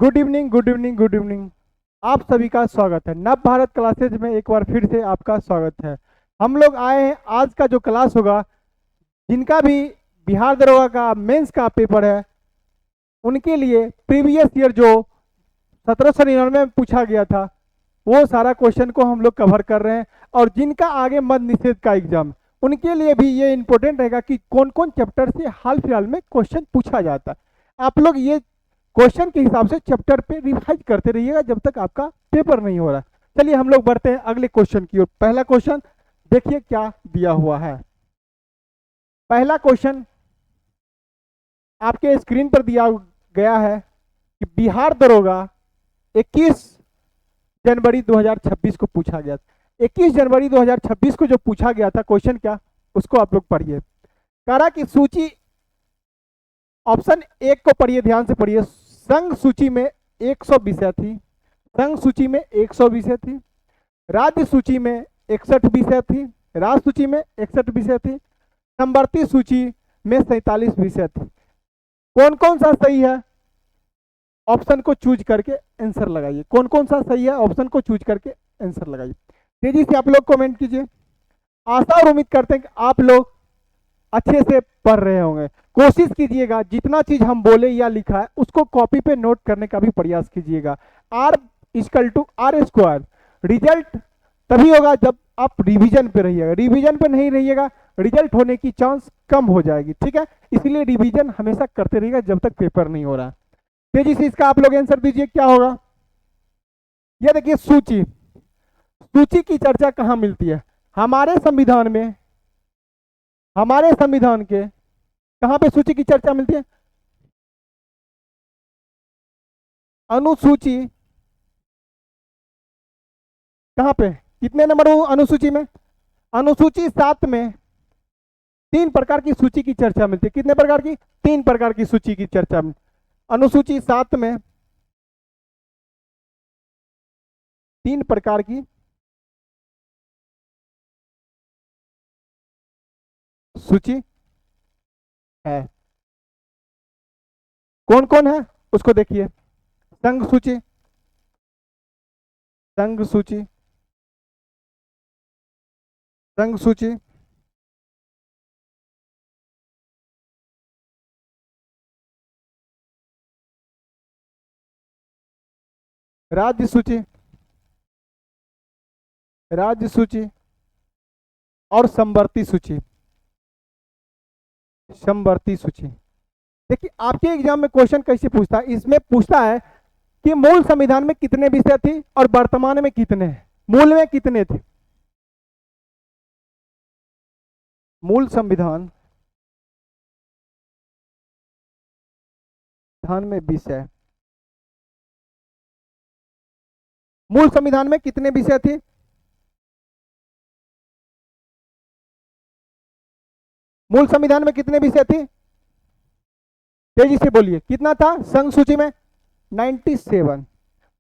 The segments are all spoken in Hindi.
Good evening, good evening, good evening. आप सभी का स्वागत है नव भारत क्लासेज में। एक बार फिर से आपका स्वागत है। हम लोग आए हैं, आज का जो क्लास होगा, जिनका भी बिहार दरोगा का मेंस का पेपर है, उनके लिए प्रीवियस ईयर जो 1799 में पूछा गया था, वो सारा क्वेश्चन को हम लोग कवर कर रहे हैं। और जिनका आगे मद निषेध का एग्जाम, उनके लिए भी ये इंपॉर्टेंट रहेगा कि कौन कौन चैप्टर से हाल फिलहाल में क्वेश्चन पूछा जाता है। आप लोग ये क्वेश्चन के हिसाब से चैप्टर पे रिवाइज करते रहिएगा जब तक आपका पेपर नहीं हो रहा। चलिए हम लोग बढ़ते हैं अगले क्वेश्चन की ओर। पहला क्वेश्चन देखिए क्या दिया हुआ है। पहला क्वेश्चन आपके स्क्रीन पर दिया गया है कि बिहार दरोगा 21 जनवरी 2026 को पूछा गया था। 21 जनवरी 2026 को जो पूछा गया था क्वेश्चन, क्या उसको आप लोग पढ़िए। कह रहा कि सूची, ऑप्शन एक को पढ़िए, ध्यान से पढ़िए। संघ सूची में 100 विषय थी, संघ सूची में 100 विषय थी। राज्य सूची में 61 विषय थी, राज्य सूची में 61 विषय थी। संवर्ती सूची में 47 विषय थी। कौन कौन सा सही है, ऑप्शन को चूज करके आंसर लगाइए। कौन कौन सा सही है, ऑप्शन को चूज करके आंसर लगाइए। तेजी से आप लोग कमेंट कीजिए। आशा और उम्मीद करते हैं कि आप लोग अच्छे से पढ़ रहे होंगे। कोशिश कीजिएगा जितना चीज हम बोले या लिखा है उसको कॉपी पे नोट करने का भी प्रयास कीजिएगा। R equal to R square. Result तभी होगा जब आप रिवीजन पे रहिएगा। रिवीजन पे नहीं रहिएगा, रिजल्ट होने की चांस कम हो जाएगी। ठीक है, इसलिए रिवीजन हमेशा करते रहिएगा जब तक पेपर नहीं हो रहा। तेजी से इसका आप लोग आंसर दीजिए, क्या होगा। ये देखिए सूची, सूची की चर्चा कहाँ मिलती है, हमारे संविधान में। हमारे संविधान के कहां पे सूची की चर्चा मिलती है, अनुसूची। कहां पे, कितने नंबर हो अनुसूची में, अनुसूची 7 में 3 प्रकार की सूची की चर्चा मिलती है। कितने प्रकार की, 3 प्रकार की सूची की चर्चा में। अनुसूची 7 में 3 प्रकार की सूची है। कौन कौन है उसको देखिए। संघ सूची, संघ सूची, संघ सूची, राज्य सूची, राज्य सूची और समवर्ती सूची, समवर्ती सूची। देखिए आपके एग्जाम में क्वेश्चन कैसे पूछता है, इसमें पूछता है कि मूल संविधान में कितने विषय थे और वर्तमान में कितने हैं। मूल में कितने थे, मूल संविधान धान में विषय, मूल संविधान में कितने विषय थे, मूल संविधान में कितने विषय थे, तेजी से बोलिए। कितना था संघ सूची में, 97।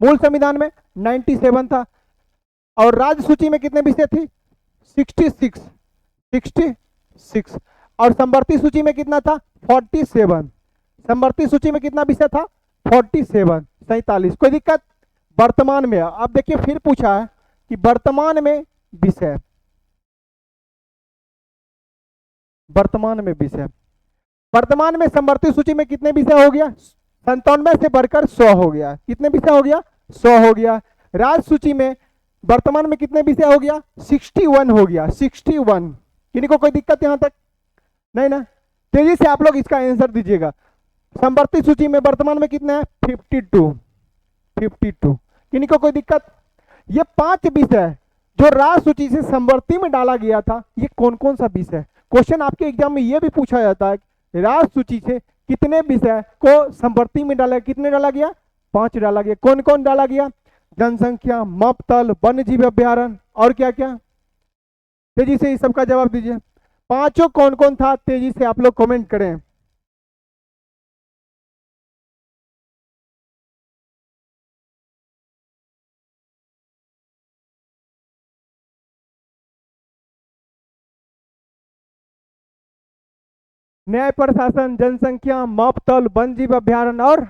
मूल संविधान में 97 था। और राज्य सूची में कितने विषय थे, 66, 66। और समवर्ती सूची में कितना था, 47। समवर्ती सूची में कितना विषय था, 47, 47। कोई दिक्कत। वर्तमान में अब देखिए फिर पूछा है कि वर्तमान में विषय, वर्तमान में विषय, वर्तमान में समवर्ती सूची में कितने विषय हो गया, 97 से बढ़कर 100 हो गया। कितने विषय हो गया, 100 हो गया। राज्य सूची में वर्तमान में कितने विषय हो गया, 61 हो गया, 61। किन्हीं को कोई दिक्कत यहां तक, नहीं ना। तेजी से आप लोग इसका आंसर दीजिएगा। समवर्ती सूची में वर्तमान में कितने हैं, 52, 52। किन्हीं को कोई दिक्कत। ये 5 विषय जो राज्य सूची से समवर्ती में डाला गया था, ये कौन कौन सा विषय। क्वेश्चन आपके एग्जाम में ये भी पूछा जाता है, राज्य सूची से कितने विषय को समवर्ती में डाला, कितने डाला गया, 5 डाला गया। कौन कौन डाला गया, जनसंख्या, मपतल, वन्य जीव अभ्यारण्य और क्या क्या। तेजी से इस सबका जवाब दीजिए। पांचों कौन कौन था, तेजी से आप लोग कमेंट करें। न्याय प्रशासन, जनसंख्या, मपतल, वन्य जीव अभ्यारण्य और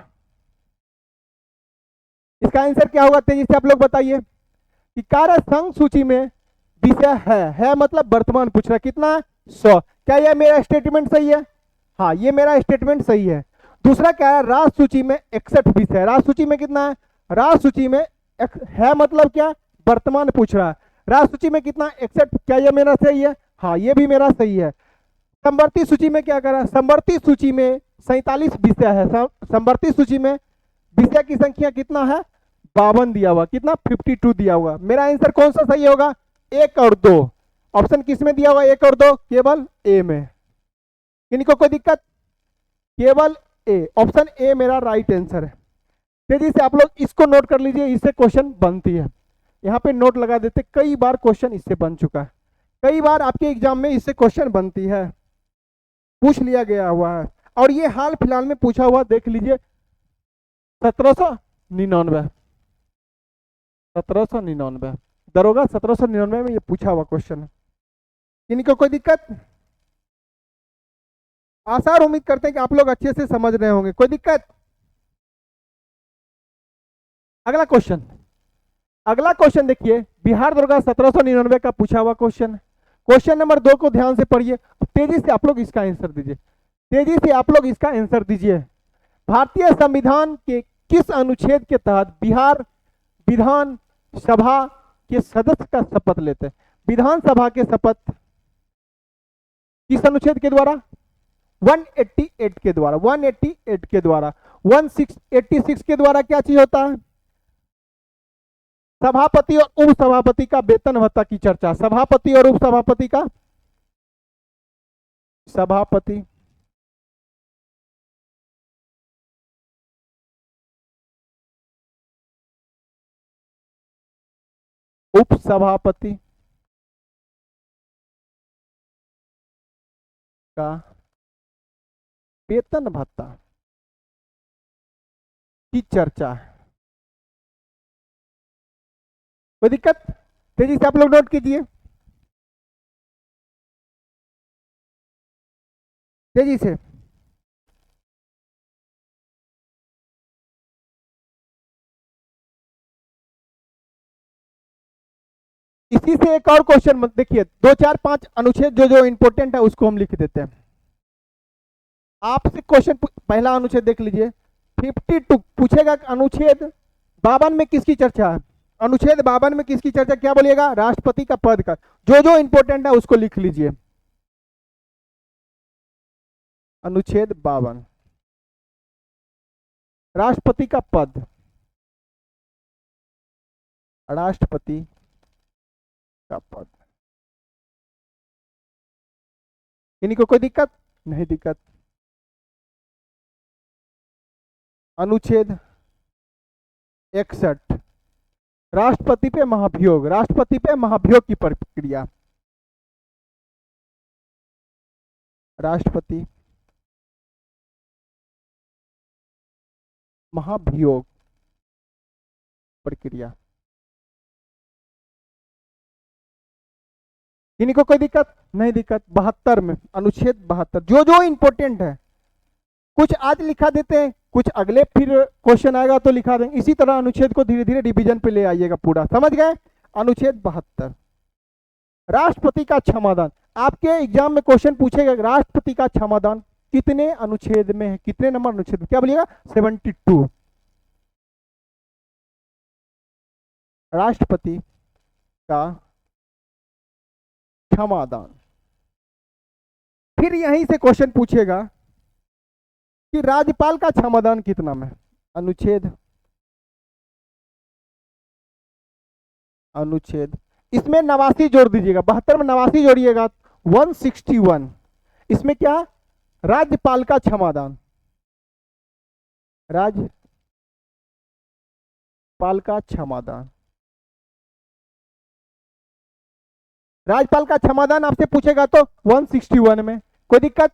इसका आंसर क्या होगा, तेजी से आप लोग बताइए। कि कार्य संघ सूची में विषय है मतलब वर्तमान पूछ रहा है, कितना 100। क्या यह मेरा स्टेटमेंट सही है? हाँ, ये मेरा स्टेटमेंट सही है। दूसरा क्या है, राष्ट्र सूची में 61 विषय है। राष्ट्र सूची में कितना है? राष्ट्र सूची में है मतलब क्या, वर्तमान पूछ रहा है। राष्ट्र सूची में कितना, 61। क्या यह मेरा सही है? हाँ, ये भी मेरा सही है। संवर्ती सूची में क्या करा, संवर्ती सूची में 47 विषय है। संवर्ती सूची में विषय की संख्या कितना है, 52 दिया हुआ। कितना, 52 दिया हुआ। मेरा आंसर कौन सा सही होगा, 1 और 2। ऑप्शन किस में दिया हुआ, 1 और 2? केवल ए में। इनको कोई दिक्कत? केवल ए, ऑप्शन ए मेरा राइट आंसर है। तेजी से आप लोग इसको नोट कर लीजिए, इससे क्वेश्चन बनती है। यहाँ पे नोट लगा देते, कई बार क्वेश्चन इससे बन चुका है, कई बार आपके एग्जाम में इससे क्वेश्चन बनती है, पूछ लिया गया हुआ है। और ये हाल फिलहाल में पूछा हुआ, देख लीजिए 1799, 1799 दरोगा 1799 में ये पूछा हुआ क्वेश्चन है। इनको कोई दिक्कत? आशा और उम्मीद करते हैं कि आप लोग अच्छे से समझ रहे होंगे। कोई दिक्कत? अगला क्वेश्चन, अगला क्वेश्चन देखिए, बिहार दरोगा 1799 का पूछा हुआ क्वेश्चन। क्वेश्चन नंबर 2 को ध्यान से पढ़िए, तेजी से आप लोग इसका आंसर दीजिए। तेजी से आप लोग इसका आंसर दीजिए। भारतीय संविधान के किस अनुच्छेद के तहत बिहार विधान सभा के सदस्य का शपथ लेते हैं? विधानसभा के शपथ किस अनुच्छेद के द्वारा? 188 के द्वारा। 188 के द्वारा। 186 के द्वारा क्या चीज होता है? सभापति और उप सभापति का वेतन भत्ता की चर्चा। सभापति और उप सभापति का, सभापति उप सभापति का वेतन भत्ता की चर्चा है। कोई दिक्कत? तेजी से आप लोग नोट कीजिए, तेजी से। इसी से एक और क्वेश्चन देखिए, 2 4 5 अनुच्छेद जो जो इंपोर्टेंट है उसको हम लिख देते हैं। आपसे क्वेश्चन पहला अनुच्छेद देख लीजिए, 52 पूछेगा, अनुच्छेद 52 में किसकी चर्चा है? अनुच्छेद 52 में किसकी चर्चा, क्या बोलिएगा? राष्ट्रपति का पद का। जो जो इंपोर्टेंट है उसको लिख लीजिए। अनुच्छेद 52 राष्ट्रपति का पद, राष्ट्रपति का पद। इनको कोई दिक्कत? नहीं दिक्कत। अनुच्छेद 61 राष्ट्रपति पे महाभियोग, राष्ट्रपति पे महाभियोग की प्रक्रिया। राष्ट्रपति महाभियोग प्रक्रिया। इनको कोई दिक्कत? नहीं दिक्कत। 72 में, अनुच्छेद 72, जो जो इंपोर्टेंट है, कुछ आज लिखा देते हैं, कुछ अगले फिर क्वेश्चन आएगा तो लिखा देंगे। इसी तरह अनुच्छेद को धीरे धीरे रिवीजन पे ले आइएगा पूरा, समझ गए? अनुच्छेद 72 राष्ट्रपति का क्षमादान। आपके एग्जाम में क्वेश्चन पूछेगा, राष्ट्रपति का क्षमादान कितने अनुच्छेद में है, कितने नंबर अनुच्छेद में? क्या बोलिएगा? 72। राष्ट्रपति का क्षमादान। फिर यहीं से क्वेश्चन पूछेगा कि राज्यपाल का क्षमादान कितना में? अनुच्छेद, अनुच्छेद इसमें 89 जोड़ दीजिएगा, 72 में 89 जोड़िएगा, 161। इसमें क्या? राज्यपाल का क्षमादान, राज्यपाल का क्षमादान। राज्यपाल का क्षमादान आपसे पूछेगा तो 161 में। कोई दिक्कत?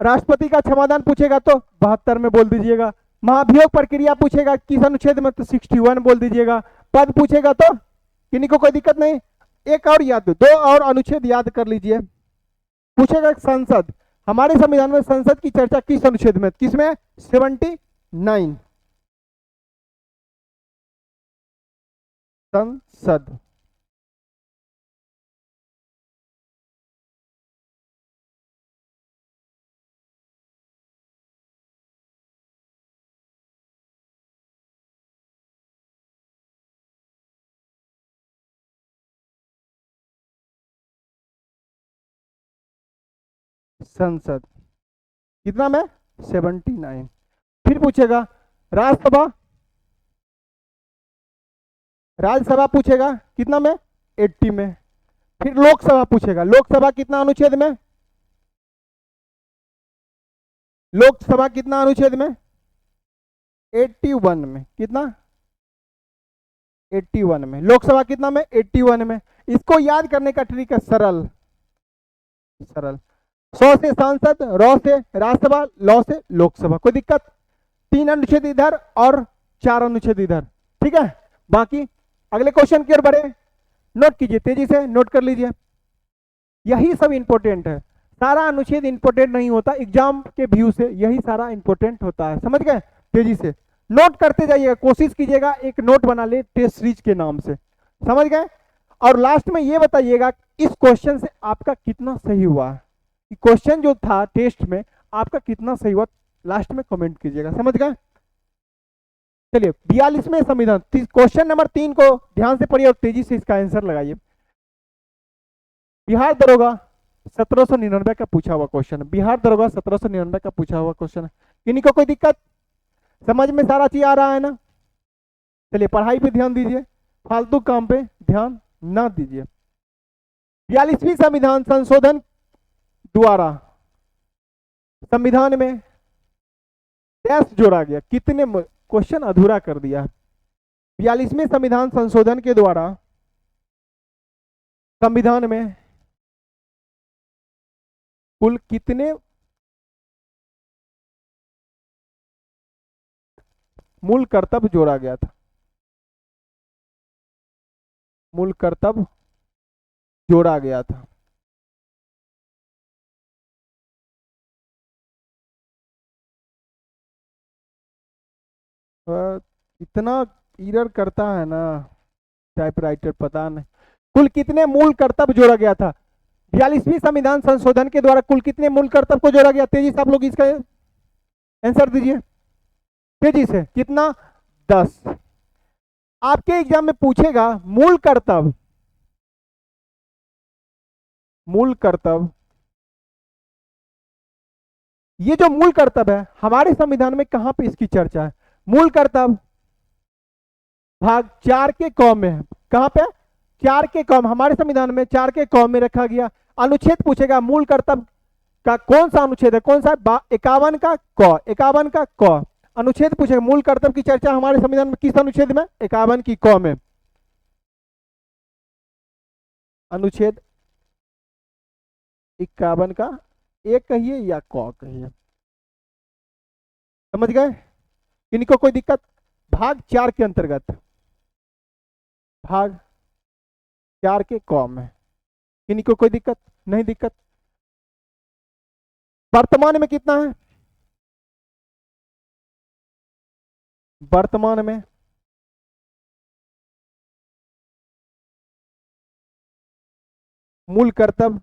राष्ट्रपति का क्षमादान पूछेगा तो 72 में बोल दीजिएगा। महाभियोग प्रक्रिया पूछेगा किस अनुच्छेद में, तो 61 बोल दीजिएगा। पद पूछेगा तो किन्हीं को कोई दिक्कत नहीं, एक और याद, 2 और अनुच्छेद याद कर लीजिए। पूछेगा संसद, हमारे संविधान में संसद की चर्चा किस अनुच्छेद में? किसमें? 79। संसद। संसद कितना में? 79। फिर पूछेगा राज्यसभा, राज्यसभा पूछेगा कितना में? 80 में। फिर लोकसभा पूछेगा, लोकसभा कितना अनुच्छेद में? लोकसभा कितना अनुच्छेद में? 81 में। कितना? 81 में। लोकसभा कितना में? 81 में। इसको याद करने का ट्रिक है सरल सरल। 100 से सांसद, रॉ से राज्यसभा, लॉ से लोकसभा। कोई दिक्कत? 3 अनुच्छेद इधर और 4 अनुच्छेद इधर। ठीक है, बाकी अगले क्वेश्चन की ओर बढ़े। नोट कीजिए, तेजी से नोट कर लीजिए। यही सब इंपॉर्टेंट है, सारा अनुच्छेद इंपॉर्टेंट नहीं होता, एग्जाम के व्यू से यही सारा इंपॉर्टेंट होता है। समझ गए? तेजी से नोट करते जाइएगा, कोशिश कीजिएगा एक नोट बना ले टेस्ट सीरीज के नाम से। समझ गए? और लास्ट में ये बताइएगा इस क्वेश्चन से आपका कितना सही हुआ। क्वेश्चन जो था टेस्ट में आपका कितना सही हुआ, लास्ट में कमेंट कीजिएगा। समझ गए? चलिए 42वें संविधान, क्वेश्चन नंबर 3 को ध्यान से पढ़िए और तेजी से इसका आंसर लगाइए। बिहार दरोगा 1799 का पूछा हुआ क्वेश्चन, बिहार दरोगा 1799 का पूछा हुआ क्वेश्चन है। किन्हीं को कोई दिक्कत? समझ में सारा चीज आ रहा है ना? चलिए पढ़ाई पे ध्यान दीजिए, फालतू काम पे ध्यान ना दीजिए। 42वीं संविधान संशोधन द्वारा संविधान में डैश जोड़ा गया। कितने? क्वेश्चन अधूरा कर दिया। 42वें संविधान संशोधन के द्वारा संविधान में कुल कितने मूल कर्तव्य जोड़ा गया था? मूल कर्तव्य जोड़ा गया था। इतना एरर करता है ना टाइपराइटर, पता नहीं। कुल कितने मूल कर्तव्य जोड़ा गया था? 42वीं संविधान संशोधन के द्वारा कुल कितने मूल कर्तव्य को जोड़ा गया? तेजी से आप लोग इसका आंसर दीजिए, तेजी से। कितना? 10। आपके एग्जाम में पूछेगा मूल कर्तव्य, मूल कर्तव्य, ये जो मूल कर्तव्य है हमारे संविधान में कहां पे इसकी चर्चा है? मूल कर्तव्य भाग 4 के क में है। कहां पे? 4 के क, हमारे संविधान में 4 के क में रखा गया। अनुच्छेद पूछेगा मूल कर्तव्य का कौन सा अनुच्छेद है? कौन सा? 51 का क, 51 का क। अनुच्छेद पूछेगा मूल कर्तव्य की चर्चा हमारे संविधान में किस अनुच्छेद में? 51 की क में। अनुच्छेद 51 का एक कहिए या क कहिए। समझ गए? इनको कोई दिक्कत? भाग 4 के अंतर्गत, भाग 4 के क में। इनको कोई दिक्कत? नहीं दिक्कत। वर्तमान में कितना है? वर्तमान में मूल कर्तव्य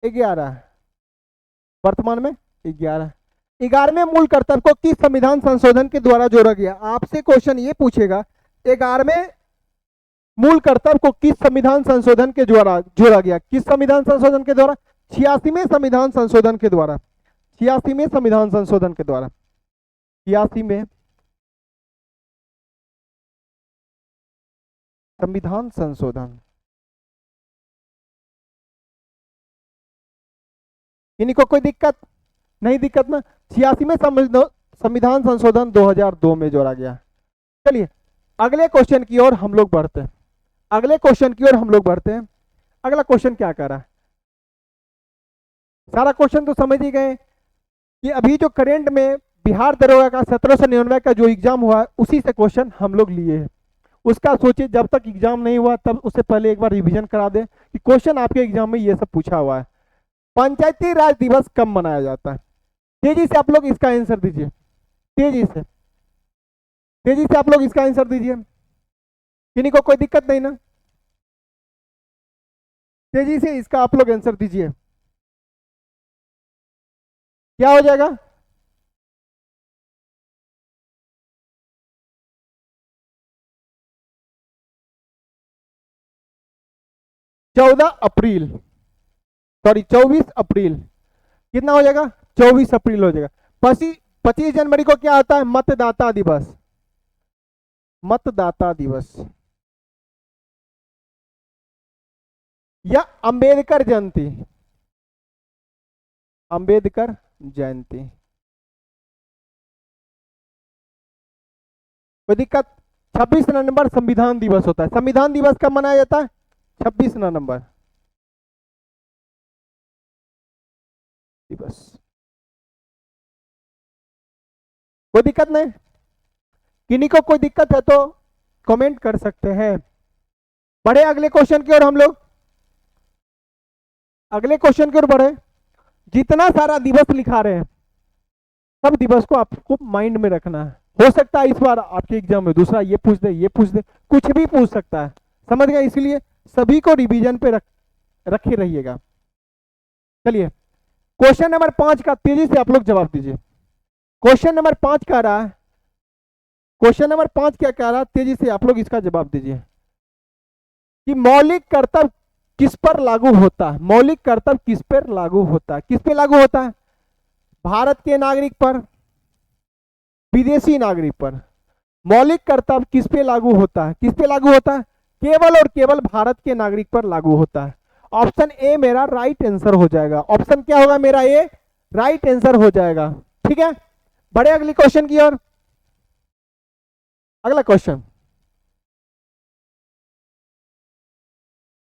11 है। वर्तमान में 11। 11वें मूल कर्तव्य को किस संविधान संशोधन के द्वारा जोड़ा गया? आपसे क्वेश्चन ये पूछेगा 11वें मूल कर्तव्य को किस संविधान संशोधन के द्वारा जोड़ा गया? किस संविधान संशोधन के द्वारा? 86वें संविधान संशोधन के द्वारा। 86वें संविधान संशोधन के द्वारा। 86वें संविधान संशोधन। इनको कोई दिक्कत? नहीं दिक्कत ना? 86वें संविधान संशोधन 2002 में जोड़ा गया। चलिए अगले क्वेश्चन की ओर हम लोग बढ़ते हैं। अगले क्वेश्चन की ओर हम लोग बढ़ते हैं। अगला क्वेश्चन क्या कर रहा है? सारा क्वेश्चन तो समझ ही गए कि अभी जो करेंट में बिहार दरोगा का 1799 का जो एग्जाम हुआ उसी से क्वेश्चन हम लोग लिए हैं। उसका सोचिए जब तक एग्जाम नहीं हुआ तब उससे पहले एक बार रिवीजन करा दे कि क्वेश्चन आपके एग्जाम में ये सब पूछा हुआ है। पंचायती राज दिवस कब मनाया जाता है? तेजी से आप लोग इसका आंसर दीजिए, तेजी से, तेजी से आप लोग इसका आंसर दीजिए। किन्हीं को कोई दिक्कत नहीं ना? तेजी से इसका आप लोग आंसर दीजिए, क्या हो जाएगा? 14 अप्रैल, सॉरी 24 अप्रैल। कितना हो जाएगा? 24 अप्रैल हो जाएगा। 25 जनवरी को क्या आता है? मतदाता दिवस। मतदाता दिवस या अंबेडकर जयंती। अंबेडकर जयंती, कोई दिक्कत? 26 नवंबर संविधान दिवस होता है। संविधान दिवस कब मनाया जाता है? 26 नवंबर दिवस। कोई दिक्कत नहीं? किन्हीं को कोई दिक्कत है तो कमेंट कर सकते हैं। बढ़े अगले क्वेश्चन की ओर हम लोग, अगले क्वेश्चन की ओर बढ़े। जितना सारा दिवस लिखा रहे हैं सब दिवस को आपको माइंड में रखना है। हो सकता है इस बार आपके एग्जाम में दूसरा ये पूछ दे, ये पूछ दे, कुछ भी पूछ सकता है, समझ गए? इसलिए सभी को रिवीजन पे रखे रहिएगा। चलिए क्वेश्चन नंबर 5 का तेजी से आप लोग जवाब दीजिए। क्वेश्चन नंबर 5 कह रहा है, क्वेश्चन नंबर 5 क्या कह रहा है, तेजी से आप लोग इसका जवाब दीजिए कि मौलिक कर्तव्य किस पर लागू होता है? मौलिक कर्तव्य किस पर लागू होता है? किस पे लागू होता है? भारत के नागरिक पर, विदेशी नागरिक पर। मौलिक कर्तव्य किस पे लागू होता है? किस पे लागू होता है? केवल और केवल भारत के नागरिक पर लागू होता है। ऑप्शन ए मेरा राइट आंसर हो जाएगा। ऑप्शन क्या होगा मेरा? ए राइट आंसर हो जाएगा। ठीक है, बढ़े अगली क्वेश्चन की ओर। अगला क्वेश्चन,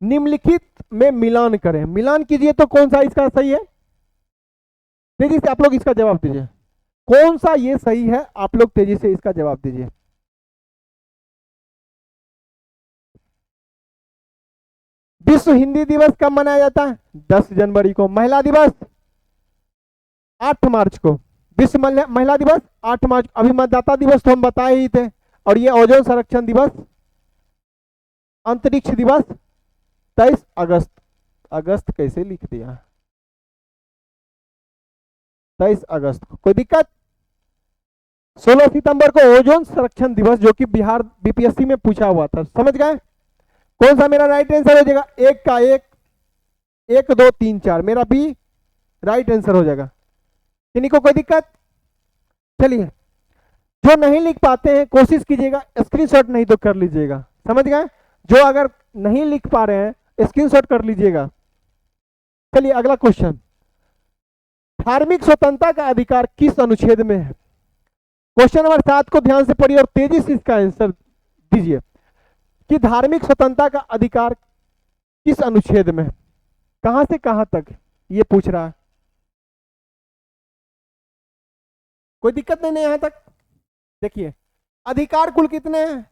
निम्नलिखित में मिलान करें। मिलान कीजिए तो कौन सा इसका सही है? तेजी से आप लोग इसका जवाब दीजिए, कौन सा ये सही है? आप लोग तेजी से इसका जवाब दीजिए। विश्व हिंदी दिवस कब मनाया जाता है? 10 जनवरी को। महिला दिवस 8 मार्च को। विश्व महिला दिवस 8 मार्च। अभी मतदाता दिवस तो हम बताए ही थे। और ये ओजोन संरक्षण दिवस, अंतरिक्ष दिवस 23 अगस्त। अगस्त कैसे लिख दिया? 23 अगस्त को। कोई दिक्कत? 16 सितंबर को ओजोन संरक्षण दिवस, जो कि बिहार बीपीएससी में पूछा हुआ था। समझ गए? कौन सा मेरा राइट आंसर हो जाएगा? एक का एक, 1 2 3 4 मेरा बी राइट आंसर हो जाएगा। किन्हीं को कोई दिक्कत? चलिए, जो नहीं लिख पाते हैं कोशिश कीजिएगा स्क्रीनशॉट नहीं तो कर लीजिएगा। समझ गए? जो अगर नहीं लिख पा रहे हैं स्क्रीनशॉट कर लीजिएगा। चलिए अगला क्वेश्चन, धार्मिक स्वतंत्रता का अधिकार किस अनुच्छेद में है? क्वेश्चन नंबर 7 को ध्यान से पढ़िए और तेजी से इसका आंसर दीजिए कि धार्मिक स्वतंत्रता का अधिकार किस अनुच्छेद में है? कहां से कहां तक ये पूछ रहा है। कोई दिक्कत नहीं यहां तक? देखिए अधिकार कुल कितने हैं?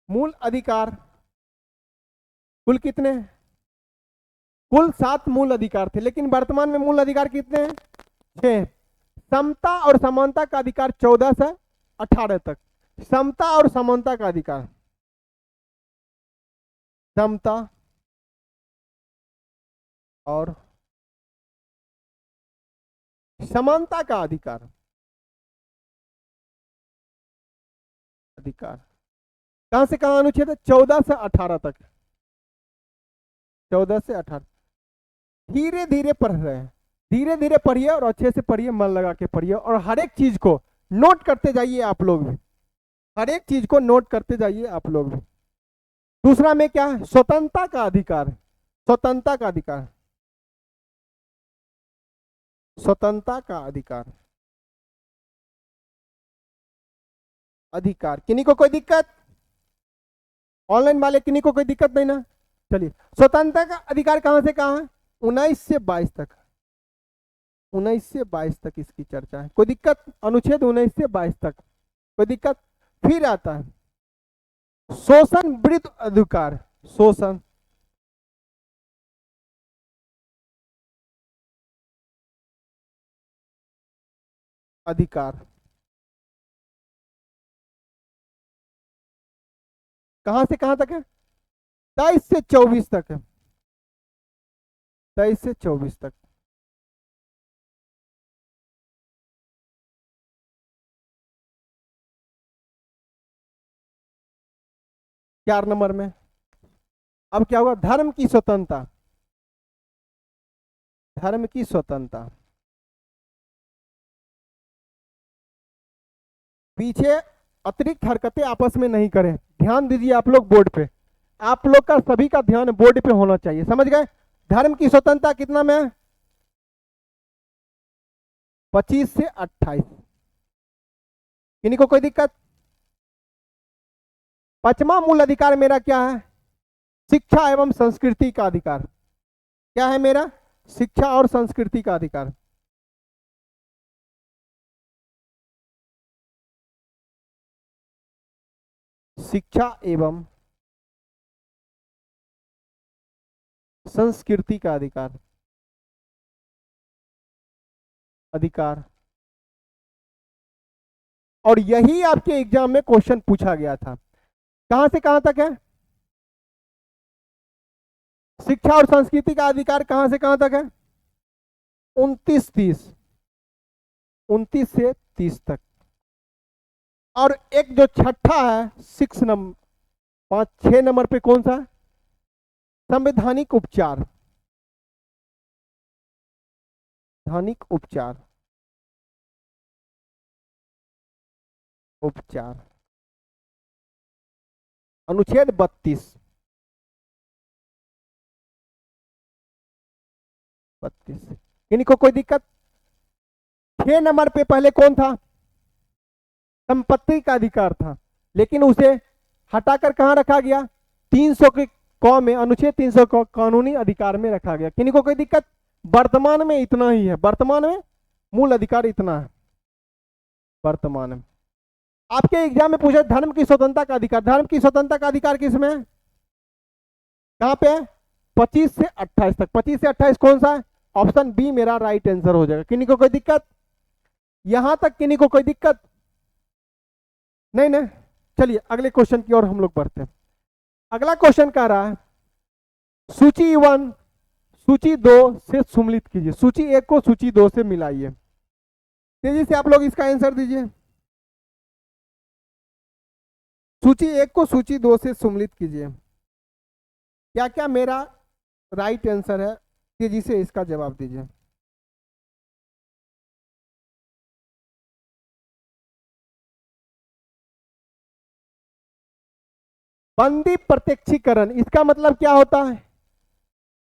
मूल अधिकार कुल कितने हैं? कुल 7 मूल अधिकार थे, लेकिन वर्तमान में मूल अधिकार कितने हैं? 6। समता और समानता का अधिकार 14 से 18 तक। समता और समानता का अधिकार, समता और समानता का अधिकार, अधिकार कहां से कहां अनुच्छेद है? 14 से 18 तक। 14 से 18। धीरे धीरे पढ़ रहे हैं, धीरे धीरे पढ़िए और अच्छे से पढ़िए, मन लगा के पढ़िए और हर एक चीज को नोट करते जाइए आप लोग भी। हर एक चीज को नोट करते जाइए आप लोग भी। दूसरा में क्या है? स्वतंत्रता का अधिकार। स्वतंत्रता का अधिकार, स्वतंत्रता का अधिकार, अधिकार। किन्हीं को कोई दिक्कत? ऑनलाइन वाले किन्हीं को कोई दिक्कत नहीं ना? चलिए, स्वतंत्रता का अधिकार कहां से कहां है? 19 से 22 तक। 19 से 22 तक इसकी चर्चा है। कोई दिक्कत? अनुच्छेद 19 से 22 तक। कोई दिक्कत? फिर आता है शोषण विरुद्ध अधिकार। शोषण, अधिकार, कहां से कहां तक है? 23 से 24 तक है, 23 से 24 तक। चार नंबर में अब क्या होगा? धर्म की स्वतंत्रता, धर्म की स्वतंत्रता। पीछे अतिरिक्त हरकतें आपस में नहीं करें, ध्यान दीजिए आप लोग बोर्ड पे, आप लोग का सभी का ध्यान बोर्ड पे होना चाहिए, समझ गए? धर्म की स्वतंत्रता कितना में है? 25 से 28। किन्हीं को कोई दिक्कत? पांचवा मूल अधिकार मेरा क्या है? शिक्षा एवं संस्कृति का अधिकार। क्या है मेरा? शिक्षा और संस्कृति का अधिकार। शिक्षा एवं संस्कृति का अधिकार, अधिकार। और यही आपके एग्जाम में क्वेश्चन पूछा गया था। कहां से कहां तक है? शिक्षा और संस्कृति का अधिकार कहां से कहां तक है? 29-30, 29 से 30 तक। और एक जो छठा है 6 नंबर, 5-6 नंबर पे कौन सा? संवैधानिक उपचार, संवैधानिक उपचार, उपचार। अनुच्छेद 32, 32। किन्हीं को कोई दिक्कत? 6 नंबर पे पहले कौन था? संपत्ति का अधिकार था, लेकिन उसे हटाकर कहां रखा गया? 300 के क में, अनुच्छेद 300 को कानूनी अधिकार में रखा गया। किन्हीं को कोई दिक्कत? वर्तमान में इतना ही है, वर्तमान में मूल अधिकार इतना है वर्तमान में। आपके एग्जाम में पूछा धर्म की स्वतंत्रता का अधिकार, धर्म की स्वतंत्रता का अधिकार किसमें है? कहां पे है? 25 से 28 तक। 25 से 28 कौन सा है? ऑप्शन बी मेरा राइट आंसर हो जाएगा। किन्हीं को कोई दिक्कत? यहां तक किन्हीं को कोई दिक्कत नहीं ना? चलिए अगले क्वेश्चन की ओर हम लोग बढ़ते हैं। अगला क्वेश्चन कह रहा है सूची 1 सूची 2 से सम्मिलित कीजिए, सूची 1 को सूची 2 से मिलाइए। तेजी से आप लोग इसका आंसर दीजिए। सूची 1 को सूची 2 से सम्मिलित कीजिए। क्या क्या मेरा राइट आंसर है? तेजी से इसका जवाब दीजिए। बंदी प्रत्यक्षीकरण, इसका मतलब क्या होता है?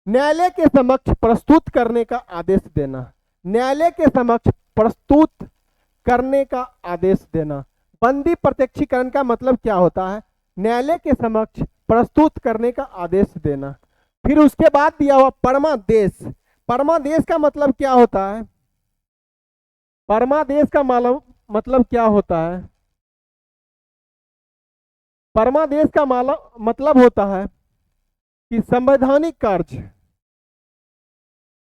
न्यायालय के समक्ष प्रस्तुत करने का आदेश देना, न्यायालय के समक्ष प्रस्तुत करने का आदेश देना। बंदी प्रत्यक्षीकरण का मतलब क्या होता है? न्यायालय के समक्ष प्रस्तुत करने का आदेश देना। फिर उसके बाद दिया हुआ परमादेश, परमादेश का मतलब क्या होता है? परमादेश का मतलब क्या होता है? परमादेश का मतलब होता है कि संवैधानिक कार्य,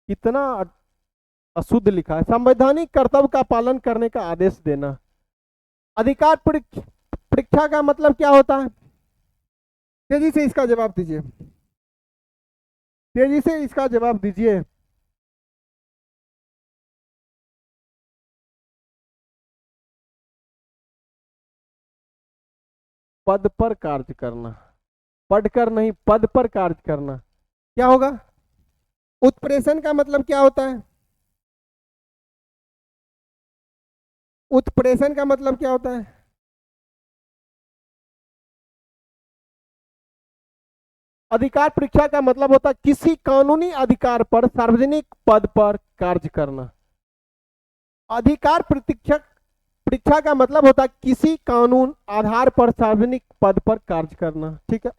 कितना अशुद्ध लिखा है, संवैधानिक कर्तव्य का पालन करने का आदेश देना। अधिकार परीक्षा का मतलब क्या होता है? तेजी से इसका जवाब दीजिए, तेजी से इसका जवाब दीजिए। पद पर कार्य करना, पढ़कर नहीं, पद पर कार्य करना। क्या होगा? उत्प्रेषण का मतलब क्या होता है? उत्प्रेषण का मतलब क्या होता है? अधिकार परीक्षा का मतलब होता है किसी कानूनी अधिकार पर सार्वजनिक पद पर कार्य करना। अधिकार परीक्षा का मतलब होता है किसी कानून आधार पर सार्वजनिक पद पर कार्य करना, ठीक है।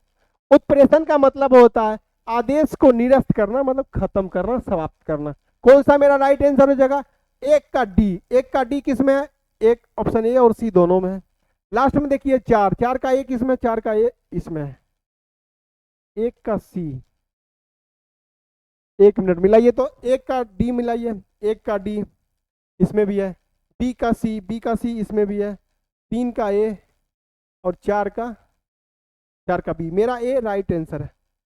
उत्प्रेषण का मतलब होता है आदेश को निरस्त करना, मतलब खत्म करना, समाप्त करना। कौन सा मेरा राइट आंसर हो जाएगा? एक का डी, एक का डी किसमें है? एक ऑप्शन ए और सी दोनों में है। लास्ट में देखिए चार, चार का ए किसमें? चार का ए इसमें है। एक का सी, एक मिनट मिलाइए तो, एक का डी मिलाइए, एक का डी इसमें भी है, बी का सी, बी का सी इसमें भी है, तीन का ए और चार का 4 का बी, मेरा ए राइट आंसर है।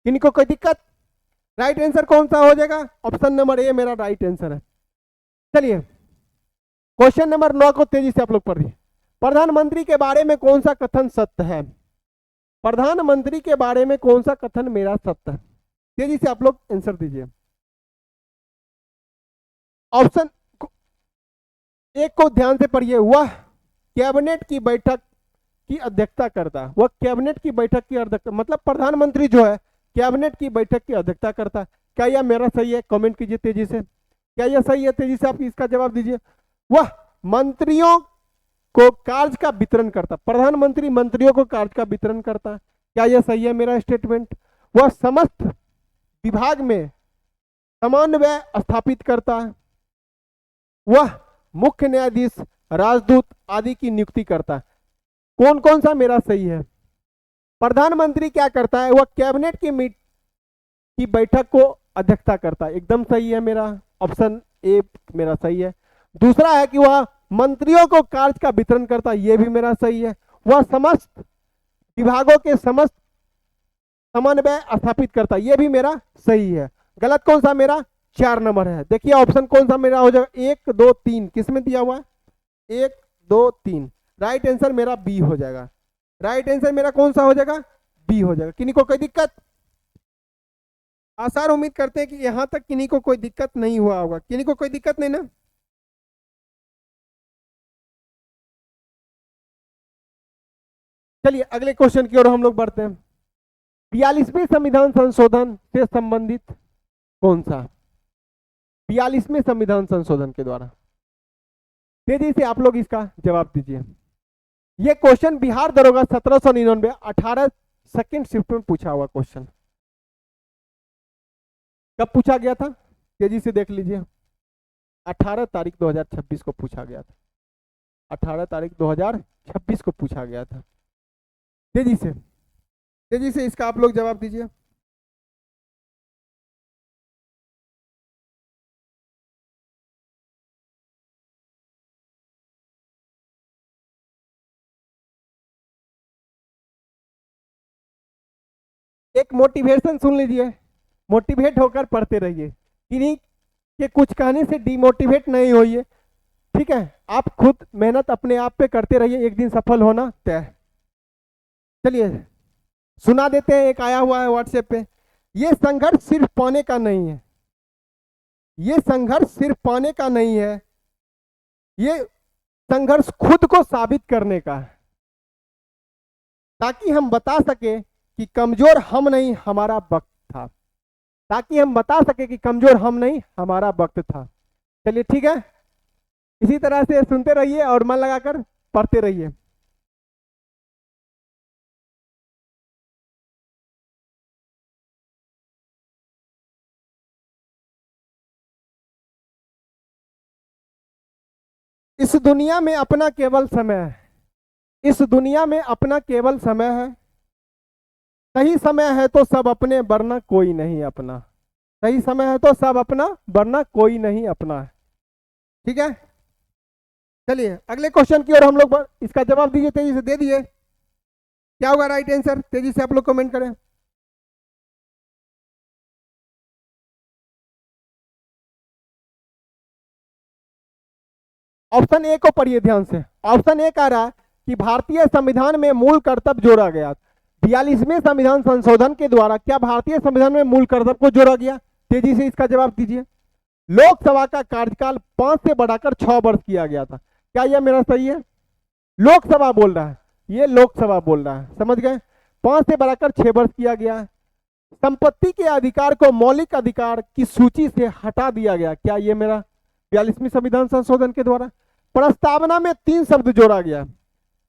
किनको कोई दिक्कत? राइट आंसर कौन सा हो जाएगा? ऑप्शन नंबर ए मेरा राइट आंसर है। चलिए क्वेश्चन नंबर 9 को तेजी से आप लोग पढ़िए। प्रधानमंत्री के बारे में कौन सा कथन सत्य है? प्रधानमंत्री के बारे में कौन सा कथन मेरा सत्य है? तेजी से आप लोग आंसर दीजिए। ऑप्शन एक को ध्यान से पढ़िए। वह कैबिनेट की बैठक की अध्यक्षता करता है। वह कैबिनेट की बैठक की अध्यक्षता, मतलब प्रधानमंत्री जो है कैबिनेट की बैठक की अध्यक्षता करता है। क्या यह मेरा सही है? कमेंट कीजिए तेजी से। क्या यह सही है? तेजी से आप इसका जवाब दीजिए। वह मंत्रियों को कार्य का वितरण करता, प्रधानमंत्री मंत्रियों को कार्य का वितरण करता। क्या यह सही है मेरा स्टेटमेंट? वह समस्त विभाग में समन्वय स्थापित करता है। वह मुख्य न्यायाधीश, राजदूत आदि की नियुक्ति करता है। कौन कौन सा मेरा सही है? प्रधानमंत्री क्या करता है? वह कैबिनेट की बैठक को अध्यक्षता करता है, एकदम सही है मेरा, ऑप्शन ए मेरा सही है। दूसरा है कि वह मंत्रियों को कार्य का वितरण करता है, यह भी मेरा सही है। वह समस्त विभागों के समस्त समन्वय स्थापित करता है, यह भी मेरा सही है। गलत कौन सा मेरा? 4 नंबर है। देखिए ऑप्शन कौन सा मेरा हो जाएगा? 1 2 3 किस में दिया हुआ है? 1 2 3। राइट आंसर मेरा बी हो जाएगा। राइट आंसर मेरा कौन सा हो जाएगा? बी हो जाएगा। किन्हीं को कोई दिक्कत? आसार उम्मीद करते हैं कि यहां तक किन्हीं को कोई दिक्कत नहीं हुआ होगा। किन्हीं को कोई दिक्कत नहीं ना? चलिए अगले क्वेश्चन की ओर हम लोग बढ़ते हैं। 42वें संविधान संशोधन से संबंधित कौन सा? 42वें संविधान संशोधन के द्वारा तेजी से आप लोग इसका जवाब दीजिए। यह क्वेश्चन बिहार दरोगा 1799 18 सेकेंड शिफ्ट में पूछा हुआ क्वेश्चन। कब पूछा गया था? तेजी से देख लीजिए। 18 तारीख 2026 को पूछा गया था। 18 तारीख 2026 को पूछा गया था। तेजी से इसका आप लोग जवाब दीजिए। एक मोटिवेशन सुन लीजिए, मोटिवेट होकर पढ़ते रहिए, किन्हीं के कुछ कहने से डिमोटिवेट नहीं होइए, ठीक है? आप खुद मेहनत अपने आप पे करते रहिए, एक दिन सफल होना तय। चलिए सुना देते हैं, एक आया हुआ है व्हाट्सएप पे। ये संघर्ष सिर्फ पाने का नहीं है, ये संघर्ष सिर्फ पाने का नहीं है, ये संघर्ष खुद को साबित करने का है, ताकि हम बता सके कि कमजोर हम नहीं हमारा वक्त था। ताकि हम बता सके कि कमजोर हम नहीं हमारा वक्त था। चलिए ठीक है, इसी तरह से सुनते रहिए और मन लगाकर पढ़ते रहिए। इस दुनिया में अपना केवल समय है, इस दुनिया में अपना केवल समय है। सही समय है तो सब अपने वरना कोई नहीं अपना। सही समय है तो सब अपना वरना कोई नहीं अपना है। ठीक है, चलिए अगले क्वेश्चन की ओर हम लोग इसका जवाब दीजिए, तेजी से दे दिए। क्या होगा राइट आंसर? तेजी से आप लोग कमेंट करें। ऑप्शन ए को पढ़िए ध्यान से। ऑप्शन ए कह रहा है कि भारतीय संविधान में मूल कर्तव्य जोड़ा गया। 42वें संविधान संशोधन के द्वारा क्या भारतीय संविधान में मूल कर्तव्य को जोड़ा गया? तेजी से इसका जवाब दीजिए। लोकसभा का कार्यकाल 5 से बढ़ाकर 6 वर्ष किया गया था। क्या यह मेरा सही है? लोकसभा बोल रहा है, ये लोकसभा बोल रहा है, समझ गए? 5 से बढ़ाकर 6 वर्ष किया गया है। संपत्ति के अधिकार को मौलिक अधिकार की सूची से हटा दिया गया। क्या ये मेरा 42वें संविधान संशोधन के द्वारा? प्रस्तावना में 3 शब्द जोड़ा गया।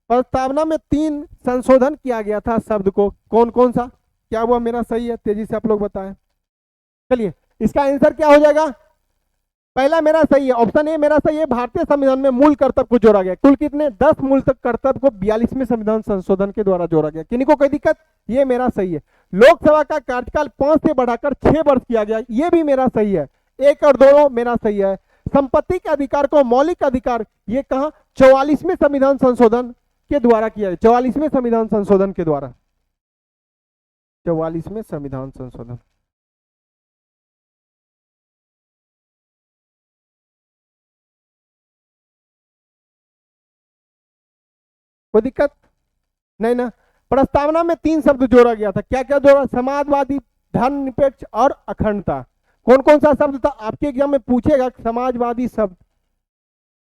प्रस्तावना में 3 संशोधन किया गया था शब्द को, कौन कौन सा? क्या हुआ मेरा सही है? तेजी से आप लोग बताएं। चलिए इसका आंसर क्या हो जाएगा? पहला मेरा सही है, ऑप्शन ए मेरा सही है। भारतीय संविधान में मूल कर्तव्य को जोड़ा गया। कुल कितने? 10 मूल तक कर्तव्य को 42वें संविधान संशोधन के द्वारा जोड़ा गया। किन्हीं को कोई दिक्कत? ये मेरा सही है। लोकसभा का कार्यकाल 5 से बढ़ाकर 6 वर्ष किया गया, ये भी मेरा सही है। 1 और 2 मेरा सही है। संपत्ति के अधिकार को मौलिक अधिकार, ये कहा 44वें संविधान संशोधन के द्वारा किया है, 44वें संविधान संशोधन के द्वारा। 44वें संविधान संशोधन। कोई दिक्कत नहीं ना। प्रस्तावना में 3 शब्द जोड़ा गया था, क्या क्या जोड़ा? समाजवादी, धर्मनिरपेक्ष और अखंडता। कौन कौन सा शब्द था? आपके एग्जाम में पूछेगा समाजवादी शब्द